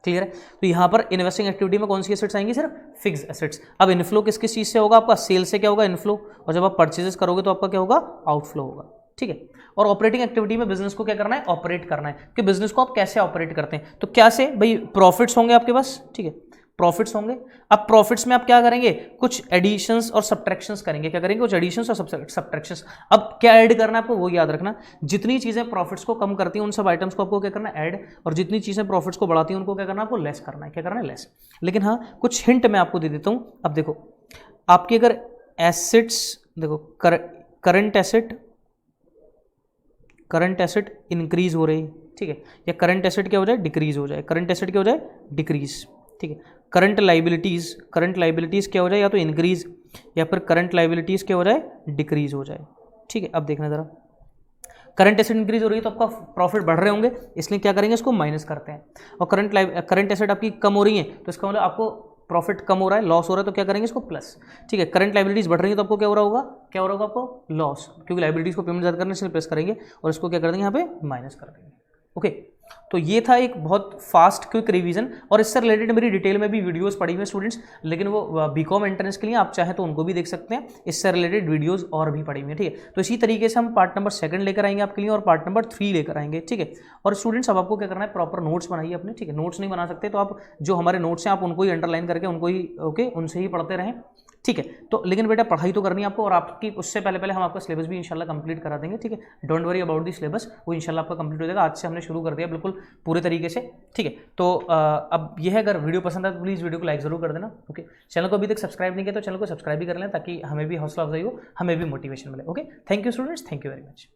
क्लियर है। तो यहां पर इन्वेस्टिंग एक्टिविटी में कौन सी एसेट्स आएंगी, सिर्फ फिक्स एसेट्स। अब इनफ्लो किस किस चीज से होगा, आपका सेल से क्या होगा, इनफ्लो। और जब आप परचेजेस करोगे तो आपका क्या होगा, आउटफ्लो होगा, ठीक है। और ऑपरेटिंग एक्टिविटी में बिजनेस को क्या करना है, ऑपरेट करना है। कि बिजनेस को आप कैसे ऑपरेट करते हैं, तो क्या से भाई, प्रॉफिट्स होंगे आपके पास, ठीक है, प्रॉफिट्स होंगे। अब प्रॉफिट्स में आप क्या करेंगे, कुछ एडिशंस और सब्ट्रैक्शंस करेंगे। क्या करेंगे, कुछ एडिशंस और सब्ट्रैक्शंस। अब क्या ऐड करना है आपको, वो याद रखना। जितनी चीजें प्रॉफिट्स को कम करती हैं उन सब आइटम्स को आपको क्या करना है, ऐड। और जितनी चीजें प्रॉफिट्स को बढ़ाती हैं उनको क्या करना है, आपको लेस करना है। क्या करना है, लेस। लेकिन हाँ कुछ हिंट मैं आपको दे देता हूं। अब देखो आपकी अगर एसेट्स, देखो करंट एसेट इंक्रीज हो रही, ठीक है, या करंट एसेट क्या हो जाए, डिक्रीज हो जाए। करंट एसेट क्या हो जाए, डिक्रीज, ठीक है। करंट लाइबिलिटीज क्या हो जाए, या तो इंक्रीज या फिर करंट लाइबिलिटीज क्या हो जाए, डिक्रीज हो जाए, ठीक है। अब देखना जरा, करंट एसेट इंक्रीज हो रही है तो आपका प्रॉफिट बढ़ रहे होंगे, इसलिए क्या करेंगे, इसको माइनस करते हैं। और करंट एसेट आपकी कम हो रही है तो इसका मतलब आपको प्रॉफिट कम हो रहा है, लॉस हो रहा है, तो क्या करेंगे, इसको प्लस, ठीक है। करंट लाइबिलिटीज बढ़ रही है तो आपको क्या हो रहा होगा, आपको लॉस, क्योंकि लाइबिलिटीज को पेमेंट ज़्यादा करने से प्लस करेंगे और इसको क्या कर देंगे, यहाँ पे माइनस कर देंगे, ओके। तो ये था एक बहुत फास्ट क्विक रिवीजन। और इससे रिलेटेड मेरी डिटेल में भी वीडियोस पड़ी हुई हैं स्टूडेंट्स, लेकिन वो बीकॉम एंट्रेंस के लिए आप चाहें तो उनको भी देख सकते हैं। इससे रिलेटेड वीडियोस और भी पड़ी हुई हैं, ठीक है। तो इसी तरीके से हम पार्ट नंबर 2 लेकर आएंगे आपके लिए और पार्ट नंबर 3 लेकर आएंगे, ठीक है। और स्टूडेंट्स अब आपको क्या करना है, प्रॉपर नोट्स बनाइए अपने, ठीक है। नोट्स नहीं बना सकते तो आप जो हमारे नोट्स हैं आप उनको ही अंडरलाइन करके उनको ही ओके उनसे ही पढ़ते रहें, ठीक है। तो लेकिन बेटा पढ़ाई तो करनी है आपको, और आपकी उससे पहले हम आपका सिलेबस भी इंशाल्लाह कंप्लीट करा देंगे, ठीक है। Don't worry about the syllabus, वो इंशाल्लाह आपका कंप्लीट हो जाएगा। आज से हमने शुरू कर दिया बिल्कुल पूरे तरीके से, ठीक है। तो अब ये है, अगर वीडियो पसंद आए तो प्लीज़ वीडियो को लाइक जरूर कर देना, ओके। चैनल को अभी तक सब्सक्राइब नहीं किया तो चैनल को सब्सक्राइब भी कर लें, ताकि हमें भी हौसला अफजाई हो, हमें भी मोटिवेशन मिले, okay. Thank you students, thank you very much.